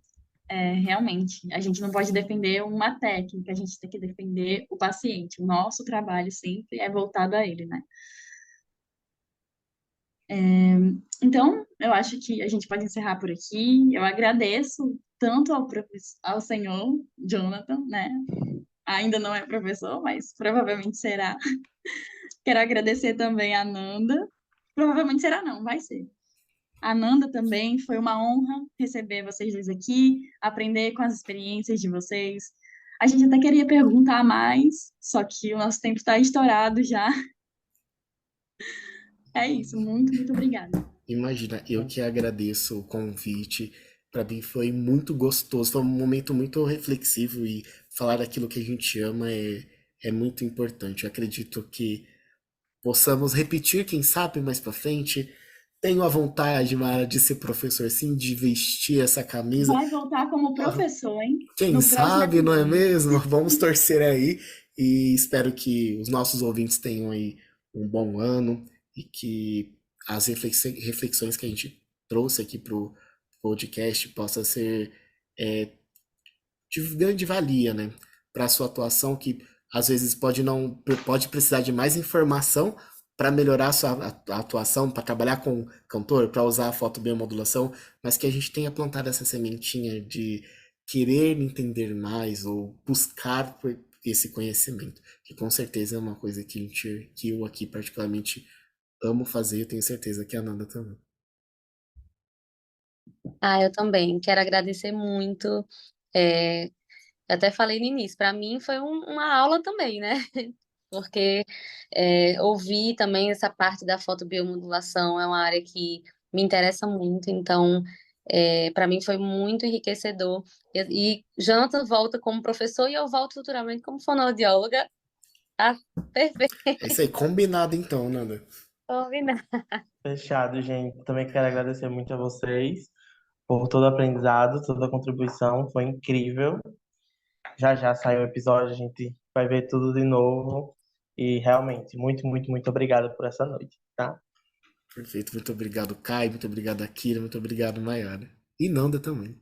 Realmente, a gente não pode defender uma técnica, a gente tem que defender o paciente. O nosso trabalho sempre é voltado a ele, né? Então, eu acho que a gente pode encerrar por aqui. Eu agradeço tanto ao senhor Jonathan, né? Ainda não é professor, mas provavelmente será. Quero agradecer também a Nanda. Provavelmente será, não, vai ser. A Nanda também, foi uma honra receber vocês dois aqui, aprender com as experiências de vocês. A gente até queria perguntar mais, só que o nosso tempo está estourado já. É isso, muito, muito obrigada. Imagina, eu que agradeço o convite. Para mim foi muito gostoso, foi um momento muito reflexivo e falar daquilo que a gente ama é muito importante. Eu acredito que possamos repetir, quem sabe, mais para frente. Tenho a vontade, Mara, de ser professor, sim, de vestir essa camisa. Vai voltar como professor, hein? Quem No próximo sabe, não é episódio. mesmo? Vamos torcer aí e espero que os nossos ouvintes tenham aí um bom ano e que as reflexões que a gente trouxe aqui pro podcast possa ser é, de grande valia, né? Para a sua atuação, que às vezes pode precisar de mais informação para melhorar a sua atuação, para trabalhar com cantor, para usar a fotobiomodulação, mas que a gente tenha plantado essa sementinha de querer entender mais ou buscar por esse conhecimento, que com certeza é uma coisa que eu aqui particularmente amo fazer, eu tenho certeza que a Nanda também. Ah, eu também quero agradecer muito. É, eu até falei no início, para mim foi uma aula também, né? Porque ouvir também essa parte da fotobiomodulação é uma área que me interessa muito, então para mim foi muito enriquecedor. E Jonathan volta como professor e eu volto futuramente como fonoaudióloga. Ah, perfeito, É isso aí, combinado então, Nanda. combinado. Fechado, gente. Também quero agradecer muito a vocês por todo o aprendizado, toda a contribuição. Foi incrível. Já já saiu o episódio, a gente vai ver tudo de novo. E realmente, muito, muito, muito obrigado por essa noite, tá? Perfeito, muito obrigado, Kai, muito obrigado, Akira, muito obrigado, Mayara. E Nanda também.